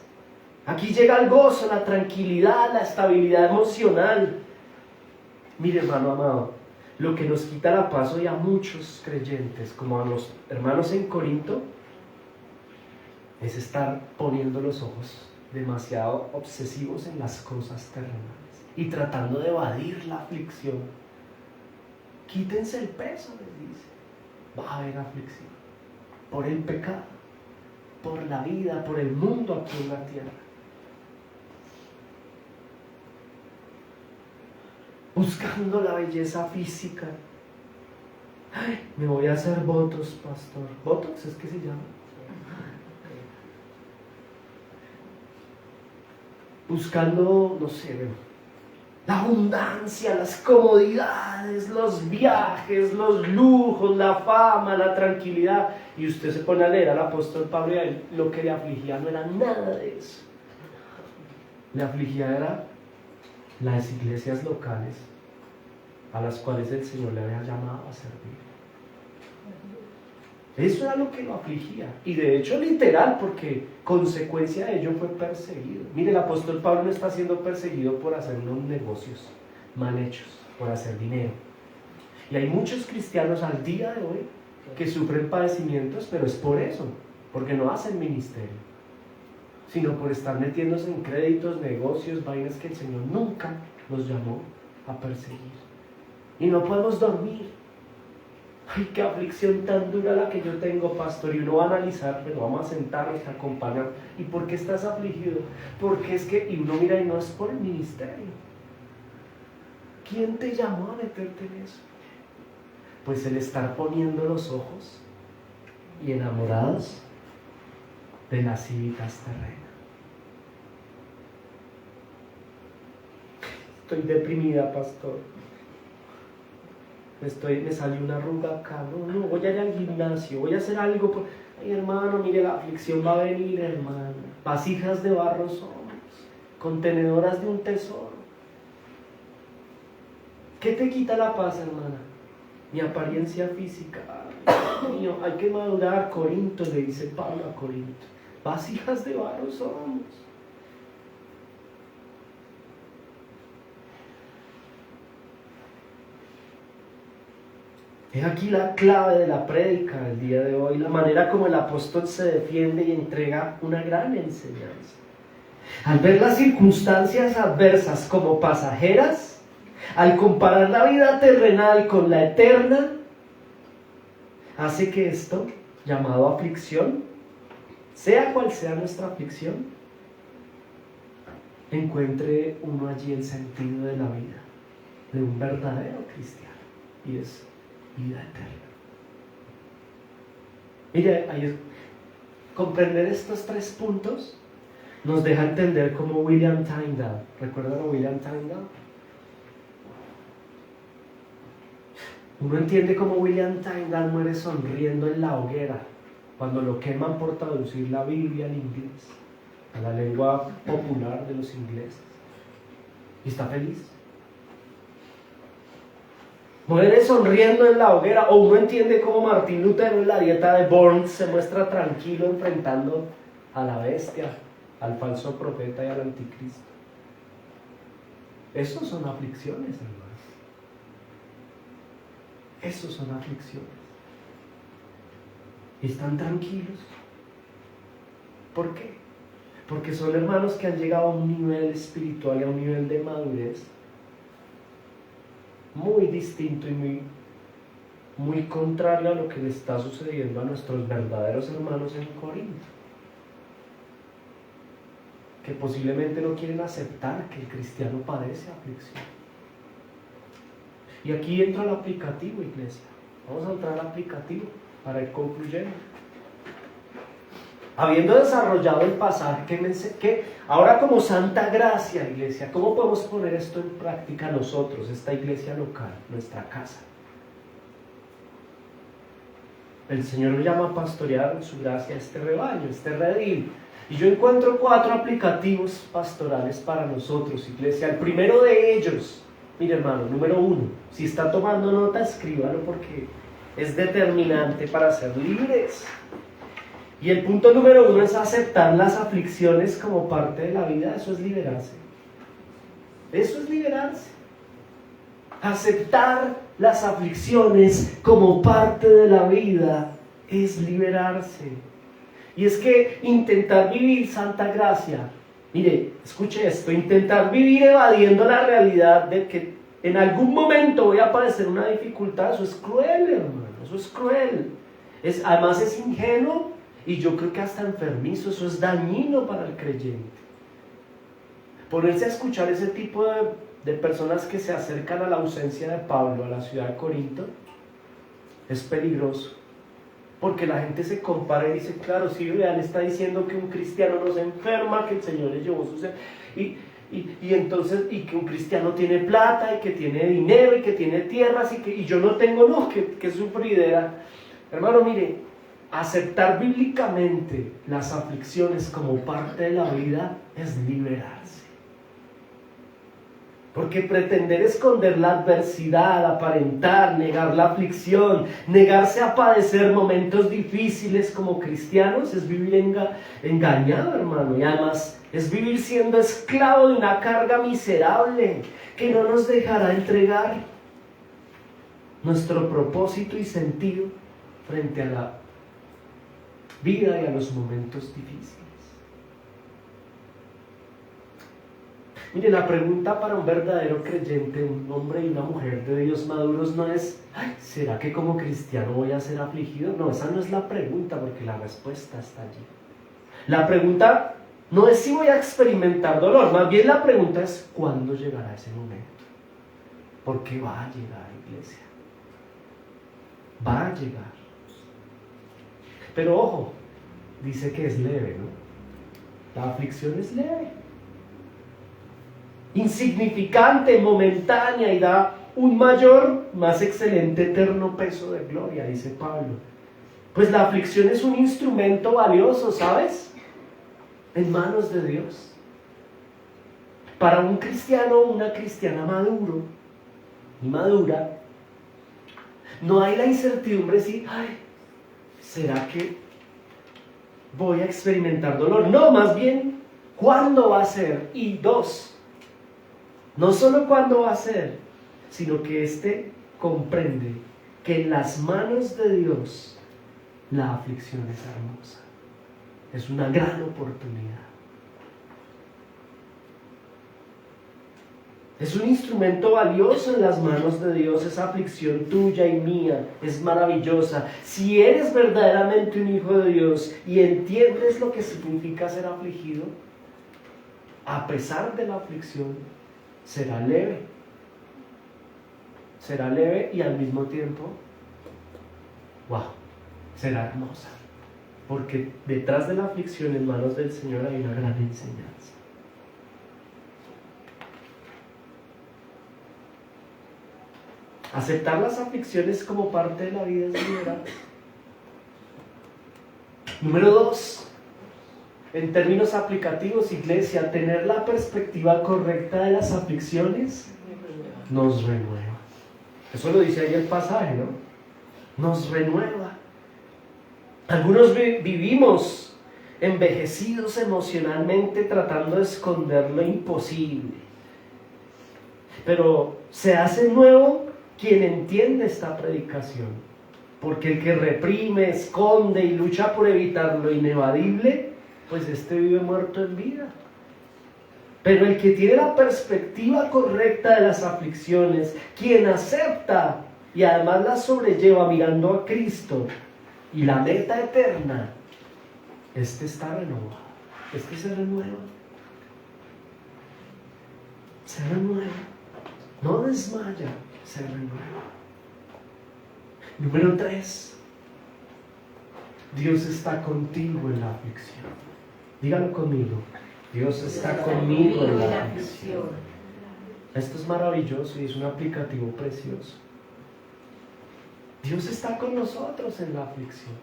Aquí llega el gozo, la tranquilidad, la estabilidad emocional. Mire, hermano amado, lo que nos quita la paz hoy a muchos creyentes, como a los hermanos en Corinto, es estar poniendo los ojos demasiado obsesivos en las cosas terrenales y tratando de evadir la aflicción. Quítense el peso, les dice. Va a haber aflicción por el pecado, por la vida, por el mundo aquí en la tierra. Buscando la belleza física. Ay, me voy a hacer botox, pastor. ¿Botox es que se llama? Buscando, no sé, la abundancia, las comodidades, los viajes, los lujos, la fama, la tranquilidad. Y usted se pone a leer al apóstol Pablo y a él lo que le afligía no era nada de eso. Le afligía era las iglesias locales a las cuales el Señor le había llamado a servir. Eso era lo que lo afligía, y de hecho literal, porque consecuencia de ello fue perseguido. Mire, el apóstol Pablo no está siendo perseguido por hacer unos negocios mal hechos, por hacer dinero. Y hay muchos cristianos al día de hoy que sufren padecimientos, pero es por eso, porque no hacen ministerio, sino por estar metiéndose en créditos, negocios, vainas que el Señor nunca nos llamó a perseguir. Y no podemos dormir. Ay, qué aflicción tan dura la que yo tengo, pastor. Y uno va a analizar, pero vamos a sentarnos, a acompañar. ¿Y por qué estás afligido? Porque es que, y uno mira y no es por el ministerio. ¿Quién te llamó a meterte en eso? Pues el estar poniendo los ojos y enamorados de las civitas terrenas. Estoy deprimida, pastor. Me salió una arruga acá. No, voy a ir al gimnasio, voy a hacer algo. Ay, hermano, mire, la aflicción va a venir, hermano. Vasijas de barro somos, contenedoras de un tesoro. ¿Qué te quita la paz, hermana? Mi apariencia física. Ay, Dios mío, hay que madurar. Corinto, le dice Pablo a Corinto. Vasijas de barro somos. Es aquí la clave de la prédica del día de hoy, la manera como el apóstol se defiende y entrega una gran enseñanza. Al ver las circunstancias adversas como pasajeras, al comparar la vida terrenal con la eterna, hace que esto, llamado aflicción, sea cual sea nuestra aflicción, encuentre uno allí el sentido de la vida, de un verdadero cristiano, y es vida eterna. Mire, comprender estos 3 puntos nos deja entender como William Tyndale. ¿Recuerdan a William Tyndale? Uno entiende cómo William Tyndale muere sonriendo en la hoguera cuando lo queman por traducir la Biblia al inglés, a la lengua popular de los ingleses. Y está feliz. Muere sonriendo en la hoguera. O uno entiende cómo Martín Lutero en la dieta de Worms se muestra tranquilo enfrentando a la bestia, al falso profeta y al anticristo. Esos son aflicciones, hermanos. Esos son aflicciones. Y están tranquilos. ¿Por qué? Porque son hermanos que han llegado a un nivel espiritual y a un nivel de madurez muy distinto y muy contrario a lo que le está sucediendo a nuestros verdaderos hermanos en Corinto, que posiblemente no quieren aceptar que el cristiano padece aflicción. Y aquí entra el aplicativo, iglesia. Vamos a entrar al aplicativo para ir concluyendo. Habiendo desarrollado el pasaje que ahora como santa gracia, iglesia, ¿cómo podemos poner esto en práctica nosotros, esta iglesia local, nuestra casa? El Señor me llama a pastorear en su gracia este rebaño, este redil. Y yo encuentro 4 aplicativos pastorales para nosotros, iglesia. El primero de ellos, mire hermano, número 1, si está tomando nota, escríbalo porque es determinante para ser libres. Y el punto número 1 es aceptar las aflicciones como parte de la vida. Eso es liberarse. Eso es liberarse. Aceptar las aflicciones como parte de la vida es liberarse. Y es que intentar vivir santa gracia, mire, escuche esto, intentar vivir evadiendo la realidad de que en algún momento voy a padecer una dificultad, eso es cruel, hermano, eso es cruel. Además es ingenuo. Y yo creo que hasta enfermizo, eso es dañino para el creyente. Ponerse a escuchar ese tipo de personas que se acercan a la ausencia de Pablo, a la ciudad de Corinto, es peligroso. Porque la gente se compara y dice, claro, sí, vean, está diciendo que un cristiano no se enferma, que el Señor le llevó su... Y que un cristiano tiene plata, y que tiene dinero, y que tiene tierras, y yo no tengo, no, que sufridera. Hermano, mire, aceptar bíblicamente las aflicciones como parte de la vida es liberarse. Porque pretender esconder la adversidad, aparentar, negar la aflicción, negarse a padecer momentos difíciles como cristianos es vivir engañado, hermano. Y además es vivir siendo esclavo de una carga miserable que no nos dejará entregar nuestro propósito y sentido frente a la vida y a los momentos difíciles. Mire, la pregunta para un verdadero creyente, un hombre y una mujer de Dios maduros no es, ¿será que como cristiano voy a ser afligido? No, esa no es la pregunta, porque la respuesta está allí. La pregunta no es si voy a experimentar dolor, más bien la pregunta es ¿cuándo llegará ese momento? Porque va a llegar, iglesia. Va a llegar. Pero ojo, dice que es leve, ¿no? La aflicción es leve, insignificante, momentánea y da un mayor, más excelente, eterno peso de gloria, dice Pablo. Pues la aflicción es un instrumento valioso, ¿sabes? En manos de Dios. Para un cristiano o una cristiana maduro y madura, no hay la incertidumbre de decir, ¿será que voy a experimentar dolor? No, más bien, ¿cuándo va a ser? Y 2, no solo cuándo va a ser, sino que comprende que en las manos de Dios la aflicción es hermosa. Es una gran oportunidad. Es un instrumento valioso en las manos de Dios. Esa aflicción tuya y mía es maravillosa. Si eres verdaderamente un hijo de Dios y entiendes lo que significa ser afligido, a pesar de la aflicción, será leve. Será leve y al mismo tiempo, wow, será hermosa. Porque detrás de la aflicción en manos del Señor hay una gran enseñanza. Aceptar las aflicciones como parte de la vida es liberar. Número 2, en términos aplicativos, iglesia, tener la perspectiva correcta de las aflicciones nos renueva. Eso lo dice ahí el pasaje, ¿no? Nos renueva. Algunos vivimos envejecidos emocionalmente tratando de esconder lo imposible. Pero se hace nuevo quien entiende esta predicación, porque el que reprime, esconde y lucha por evitar lo inevadible, pues este vive muerto en vida. Pero el que tiene la perspectiva correcta de las aflicciones, quien acepta y además las sobrelleva mirando a Cristo y la meta eterna, este está renovado, este se renueva. Se renueva, no desmaya, se renueva. Número 3, Dios está contigo en la aflicción. Dígalo conmigo, Dios está conmigo en la aflicción. Esto es maravilloso y es un aplicativo precioso. Dios está con nosotros en la aflicción.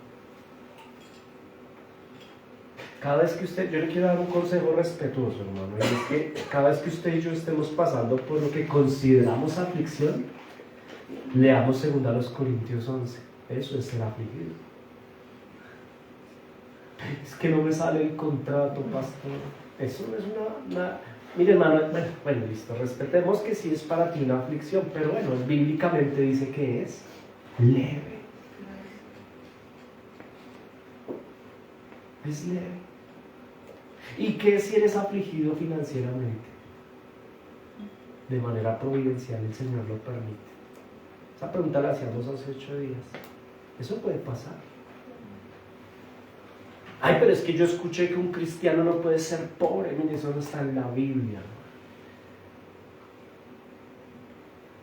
Cada vez que yo le quiero dar un consejo respetuoso, hermano, y es que cada vez que usted y yo estemos pasando por lo que consideramos aflicción, leamos 2 Corintios 11. Eso es ser afligido. Es que no me sale el contrato, pastor. Eso no es una... Mire, hermano, bueno, listo, respetemos que sí es para ti una aflicción, pero bueno, bíblicamente dice que es leve. Es leve. ¿Y qué si eres afligido financieramente? De manera providencial el Señor lo permite. Esa pregunta la hacíamos hace 8 días. Eso puede pasar. Ay, pero es que yo escuché que un cristiano no puede ser pobre. Mire, eso no está en la Biblia.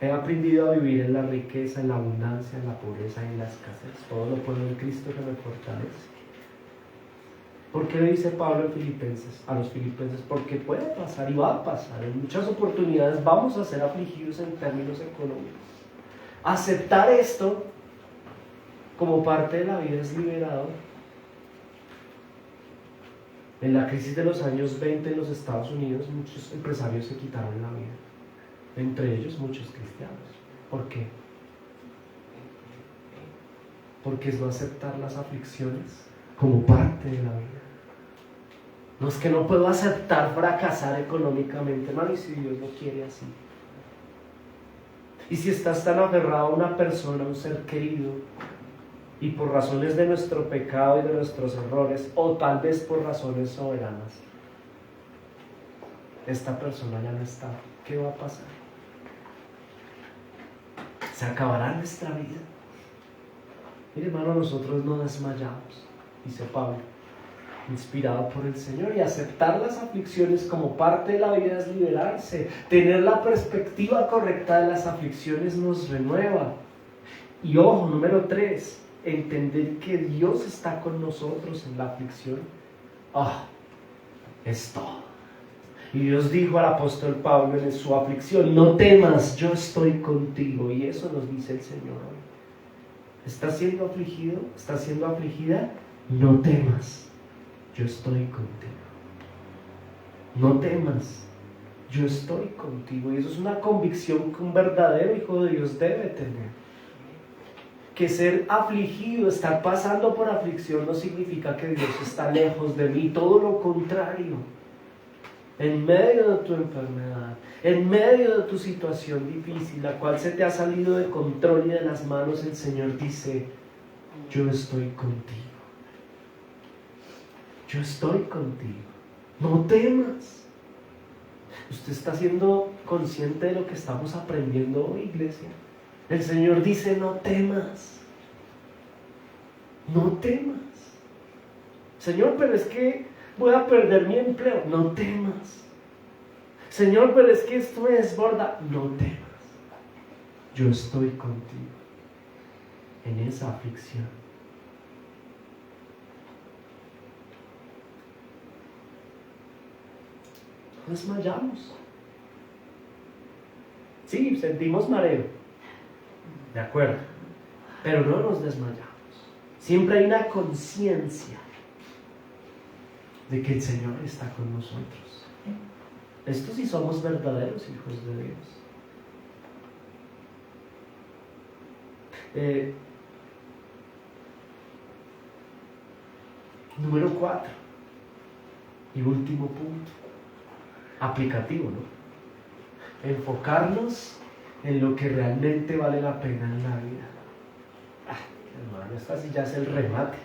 He aprendido a vivir en la riqueza, en la abundancia, en la pobreza y en la escasez. Todo lo puedo en Cristo que me fortalece. ¿Por qué le dice Pablo a los filipenses? Porque puede pasar y va a pasar. En muchas oportunidades vamos a ser afligidos en términos económicos. Aceptar esto como parte de la vida es liberador. En la crisis de los años 20 en los Estados Unidos, muchos empresarios se quitaron la vida. Entre ellos muchos cristianos. ¿Por qué? Porque es no aceptar las aflicciones como parte de la vida. No es que no puedo aceptar fracasar económicamente, hermano, y si Dios lo quiere así. Y si estás tan aferrado a una persona, a un ser querido, y por razones de nuestro pecado y de nuestros errores, o tal vez por razones soberanas, esta persona ya no está, ¿qué va a pasar? Se acabará nuestra vida. Mire, hermano, nosotros no desmayamos, dice Pablo, inspirado por el Señor, y aceptar las aflicciones como parte de la vida es liberarse. Tener la perspectiva correcta de las aflicciones nos renueva. Y ojo, número 3, entender que Dios está con nosotros en la aflicción. Es todo. Y Dios dijo al apóstol Pablo en su aflicción: no temas, yo estoy contigo. Y eso nos dice el Señor hoy. ¿Estás siendo afligido? ¿Estás siendo afligida? No temas, yo estoy contigo. No temas, yo estoy contigo. Y eso es una convicción que un verdadero hijo de Dios debe tener. Que ser afligido, estar pasando por aflicción, no significa que Dios está lejos de mí. Todo lo contrario. En medio de tu enfermedad, en medio de tu situación difícil, la cual se te ha salido de control y de las manos, el Señor dice: yo estoy contigo. Yo estoy contigo. No temas. ¿Usted está siendo consciente de lo que estamos aprendiendo hoy, iglesia? El Señor dice, no temas. No temas. Señor, pero es que voy a perder mi empleo. No temas. Señor, pero es que esto me desborda. No temas. Yo estoy contigo en esa aflicción. No desmayamos. Sí, sentimos mareo. De acuerdo. Pero no nos desmayamos. Siempre hay una conciencia de que el Señor está con nosotros. Estos sí somos verdaderos hijos de Dios. Número 4 y último punto, aplicativo, ¿no? Enfocarnos en lo que realmente vale la pena en la vida. Hermano, esto así ya es el remate.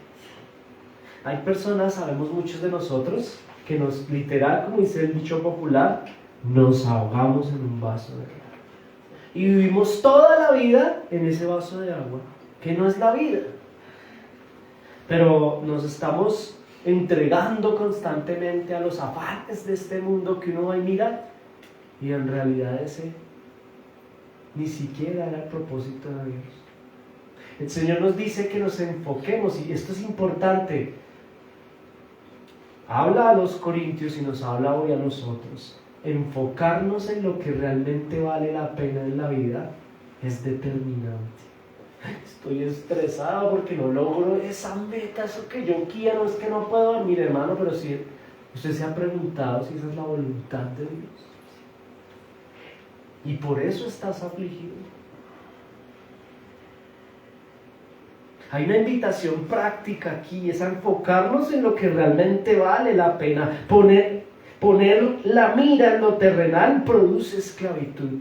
Hay personas, sabemos muchos de nosotros, que nos, literal, como dice el dicho popular, nos ahogamos en un vaso de agua. Y vivimos toda la vida en ese vaso de agua, que no es la vida. Pero nos estamos entregando constantemente a los afanes de este mundo que uno va a mirar. Y en realidad ese ni siquiera era el propósito de Dios. El Señor nos dice que nos enfoquemos, y esto es importante. Habla a los corintios y nos habla hoy a nosotros. Enfocarnos en lo que realmente vale la pena en la vida es determinante. Estoy estresado porque no logro esa meta, eso que yo quiero, es que no puedo dormir, hermano, pero si usted se ha preguntado si esa es la voluntad de Dios. Y por eso estás afligido. Hay una invitación práctica aquí, es a enfocarnos en lo que realmente vale la pena. Poner la mira en lo terrenal produce esclavitud.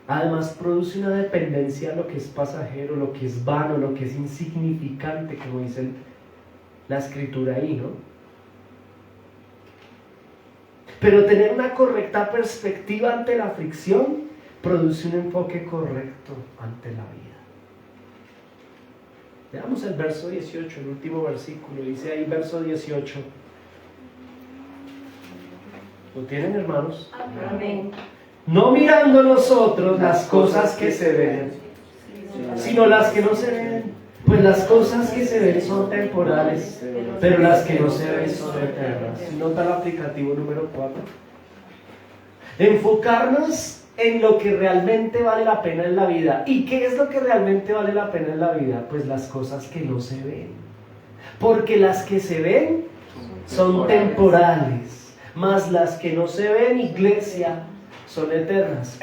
Además produce una dependencia a lo que es pasajero, lo que es vano, lo que es insignificante, como dice la escritura ahí, ¿no? Pero tener una correcta perspectiva ante la aflicción produce un enfoque correcto ante la vida. Veamos el verso 18, el último versículo. Dice ahí, verso 18. ¿Lo tienen, hermanos? Amén. No mirando nosotros las cosas que se ven, sino las que no se ven. Pues las cosas que se ven son temporales, pero las que no se ven son eternas. ¿Sí nota el aplicativo número 4? Enfocarnos en lo que realmente vale la pena en la vida. ¿Y qué es lo que realmente vale la pena en la vida? Pues las cosas que no se ven. Porque las que se ven son temporales, mas las que no se ven, iglesia, son eternas.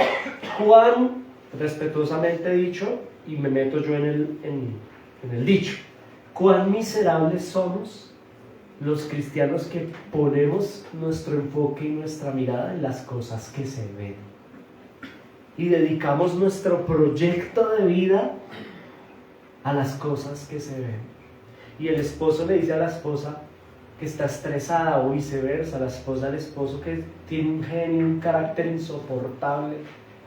Juan, respetuosamente dicho, y me meto yo en el dicho, cuán miserables somos los cristianos que ponemos nuestro enfoque y nuestra mirada en las cosas que se ven y dedicamos nuestro proyecto de vida a las cosas que se ven. Y el esposo le dice a la esposa que está estresada, o viceversa, la esposa al esposo que tiene un genio, un carácter insoportable.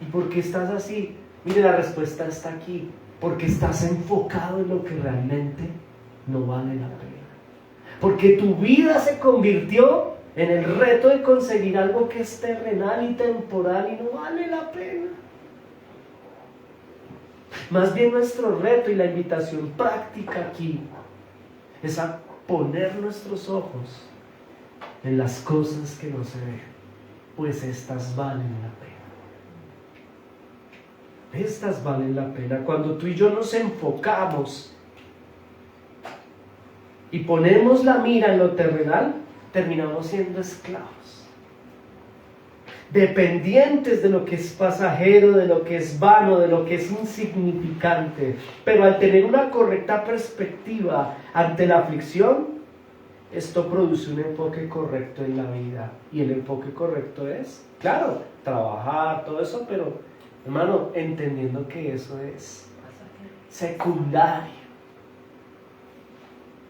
¿Y por qué estás así? Mire, la respuesta está aquí. Porque estás enfocado en lo que realmente no vale la pena. Porque tu vida se convirtió en el reto de conseguir algo que es terrenal y temporal y no vale la pena. Más bien nuestro reto y la invitación práctica aquí es a poner nuestros ojos en las cosas que no se ven, pues estas valen la pena. Estas valen la pena. Cuando tú y yo nos enfocamos y ponemos la mira en lo terrenal, terminamos siendo esclavos, dependientes de lo que es pasajero, de lo que es vano, de lo que es insignificante. Pero al tener una correcta perspectiva ante la aflicción, esto produce un enfoque correcto en la vida. Y el enfoque correcto es, claro, trabajar, todo eso, pero hermano, entendiendo que eso es secundario.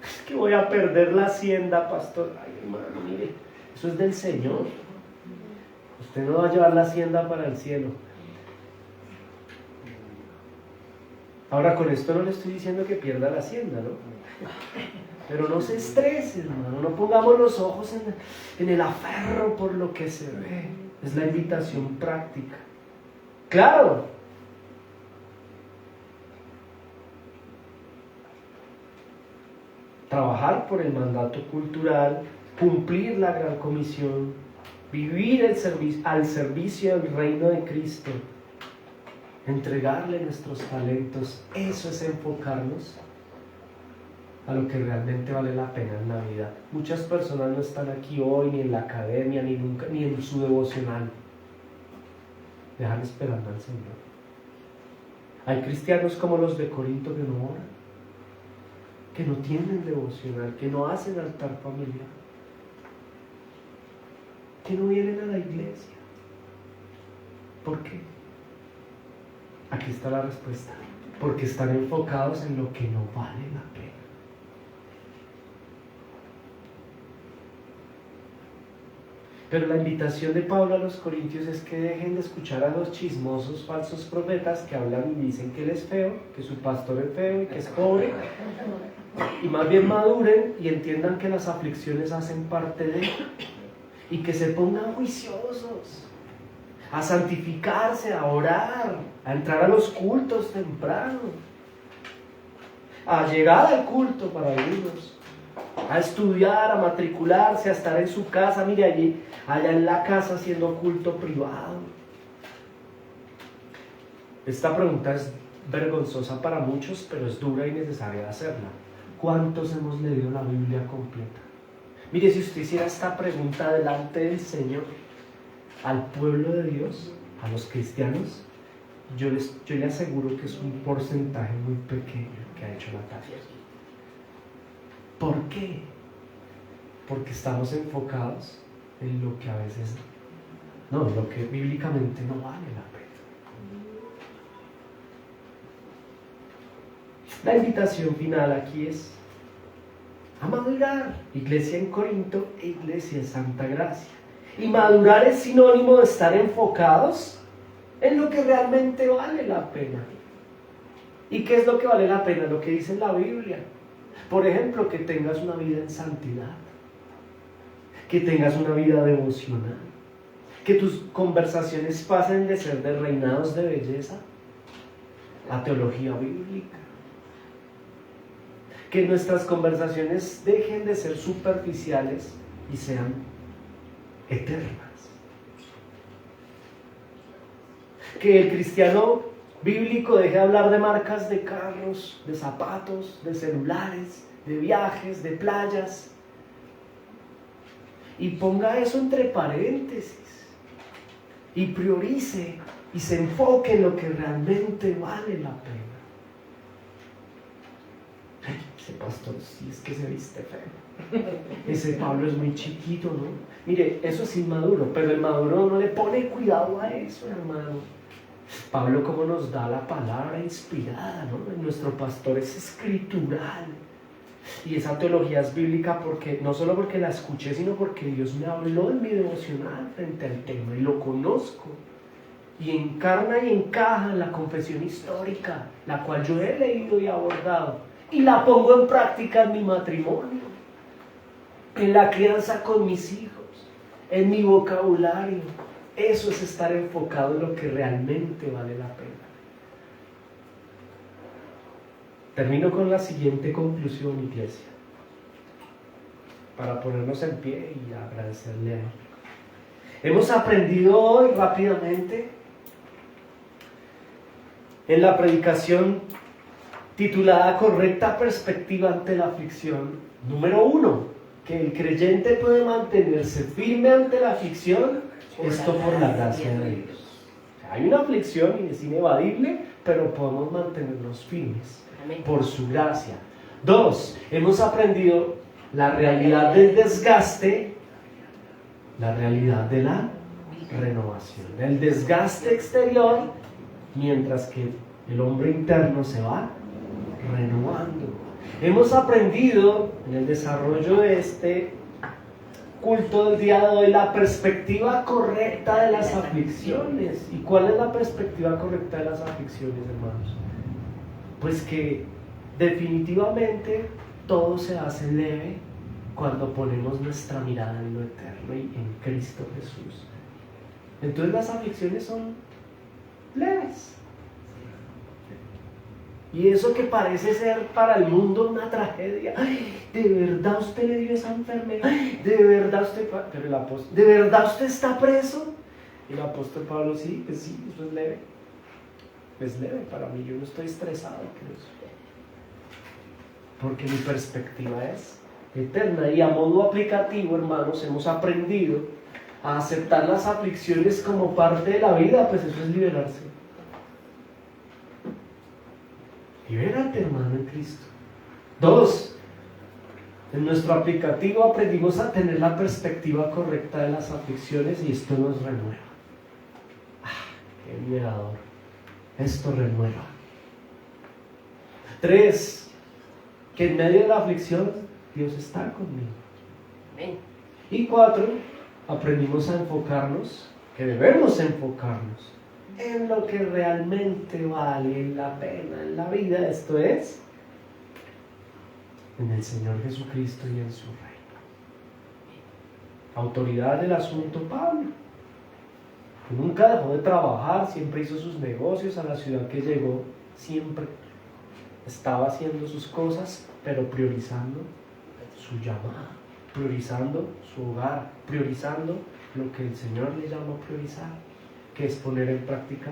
Es que voy a perder la hacienda, pastor. Ay, hermano, mire, Eso es del Señor. Usted no va a llevar la hacienda para el cielo. Ahora, con esto no le estoy diciendo que pierda la hacienda, ¿no? Pero no se estrese, hermano. No pongamos los ojos en el aferro por lo que se ve. Es la invitación práctica. Claro. Trabajar por el mandato cultural, cumplir la gran comisión, vivir al servicio del reino de Cristo, entregarle nuestros talentos, eso es enfocarnos a lo que realmente vale la pena en la vida. Muchas personas no están aquí hoy, ni en la academia, ni nunca, ni en su devocional. Dejan esperando al Señor. Hay cristianos como los de Corinto que no oran, que no tienen devocional, que no hacen altar familiar, que no vienen a la iglesia. ¿Por qué? Aquí está la respuesta. Porque están enfocados en lo que no vale la pena. Pero la invitación de Pablo a los corintios es que dejen de escuchar a los chismosos falsos profetas que hablan y dicen que él es feo, que su pastor es feo y que es pobre, y más bien maduren y entiendan que las aflicciones hacen parte de él, y que se pongan juiciosos a santificarse, a orar, a entrar a los cultos temprano, a llegar al culto para irnos, a estudiar, a matricularse, a estar en su casa, mire allí, allá en la casa haciendo culto privado. Esta pregunta es vergonzosa para muchos, pero es dura y necesaria hacerla. ¿Cuántos hemos leído la Biblia completa? Mire, si usted hiciera esta pregunta delante del Señor, al pueblo de Dios, a los cristianos, yo le aseguro que es un porcentaje muy pequeño que ha hecho la tarea. ¿Por qué? Porque estamos enfocados en lo que a veces, no, en lo que bíblicamente no vale la pena. La invitación final aquí es a madurar, iglesia en Corinto e iglesia en Santa Gracia. Y madurar es sinónimo de estar enfocados en lo que realmente vale la pena. ¿Y qué es lo que vale la pena? Lo que dice la Biblia. Por ejemplo, que tengas una vida en santidad, que tengas una vida devocional, que tus conversaciones pasen de ser de reinados de belleza a teología bíblica, que nuestras conversaciones dejen de ser superficiales y sean eternas. Que el cristiano bíblico deje de hablar de marcas de carros, de zapatos, de celulares, de viajes, de playas, y ponga eso entre paréntesis y priorice y se enfoque en lo que realmente vale la pena. Ay, ese pastor sí es que se viste feo. Ese Pablo es muy chiquito, ¿no? Mire, eso es inmaduro, pero el maduro no le pone cuidado a eso, hermano. Pablo como nos da la palabra inspirada, ¿no? Nuestro pastor es escritural. Y esa teología es bíblica porque, no solo porque la escuché, sino porque Dios me habló en mi devocional frente al tema y lo conozco. Y encarna y encaja en la confesión histórica, la cual yo he leído y abordado. Y la pongo en práctica en mi matrimonio, en la crianza con mis hijos, en mi vocabulario. Eso es estar enfocado en lo que realmente vale la pena. Termino con la siguiente conclusión, iglesia, para ponernos en pie y agradecerle a Él. Hemos aprendido hoy rápidamente en la predicación titulada Correcta perspectiva ante la aflicción. Número 1, que el creyente puede mantenerse firme ante la aflicción, esto por la gracia de Dios. Hay una aflicción y es inevadible, pero podemos mantenernos firmes por su gracia. 2, hemos aprendido la realidad del desgaste, la realidad de la renovación, el desgaste exterior, mientras que el hombre interno se va renovando. Hemos aprendido en el desarrollo de este culto del día de hoy, la perspectiva correcta de las aflicciones. ¿Y cuál es la perspectiva correcta de las aflicciones, hermanos? Pues que definitivamente todo se hace leve cuando ponemos nuestra mirada en lo eterno y en Cristo Jesús. Entonces las aflicciones son leves. Y eso que parece ser para el mundo una tragedia. Ay, ¿de verdad usted le dio esa enfermedad? Ay, ¿de verdad usted? Pero el apóstol, ¿de verdad usted está preso? Y el apóstol Pablo, sí, pues sí, eso es leve. Es leve para mí, yo no estoy estresado por eso. Porque mi perspectiva es eterna. Y a modo aplicativo, hermanos, hemos aprendido a aceptar las aflicciones como parte de la vida, pues eso es liberarse. Libérate, hermano, en Cristo. 2. En nuestro aplicativo aprendimos a tener la perspectiva correcta de las aflicciones y esto nos renueva. ¡Qué liberador! Esto renueva. 3. Que en medio de la aflicción Dios está conmigo. Amén. Y 4. Aprendimos a enfocarnos, que debemos enfocarnos en lo que realmente vale la pena en la vida, esto es, en el Señor Jesucristo y en su reino. Autoridad del asunto, Pablo. Nunca dejó de trabajar, siempre hizo sus negocios, a la ciudad que llegó, siempre estaba haciendo sus cosas, pero priorizando su llamada, priorizando su hogar, priorizando lo que el Señor le llama a priorizar, que es poner en práctica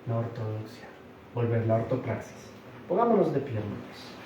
la ortodoxia, volver la ortopraxis. Pongámonos de pie, hermanos.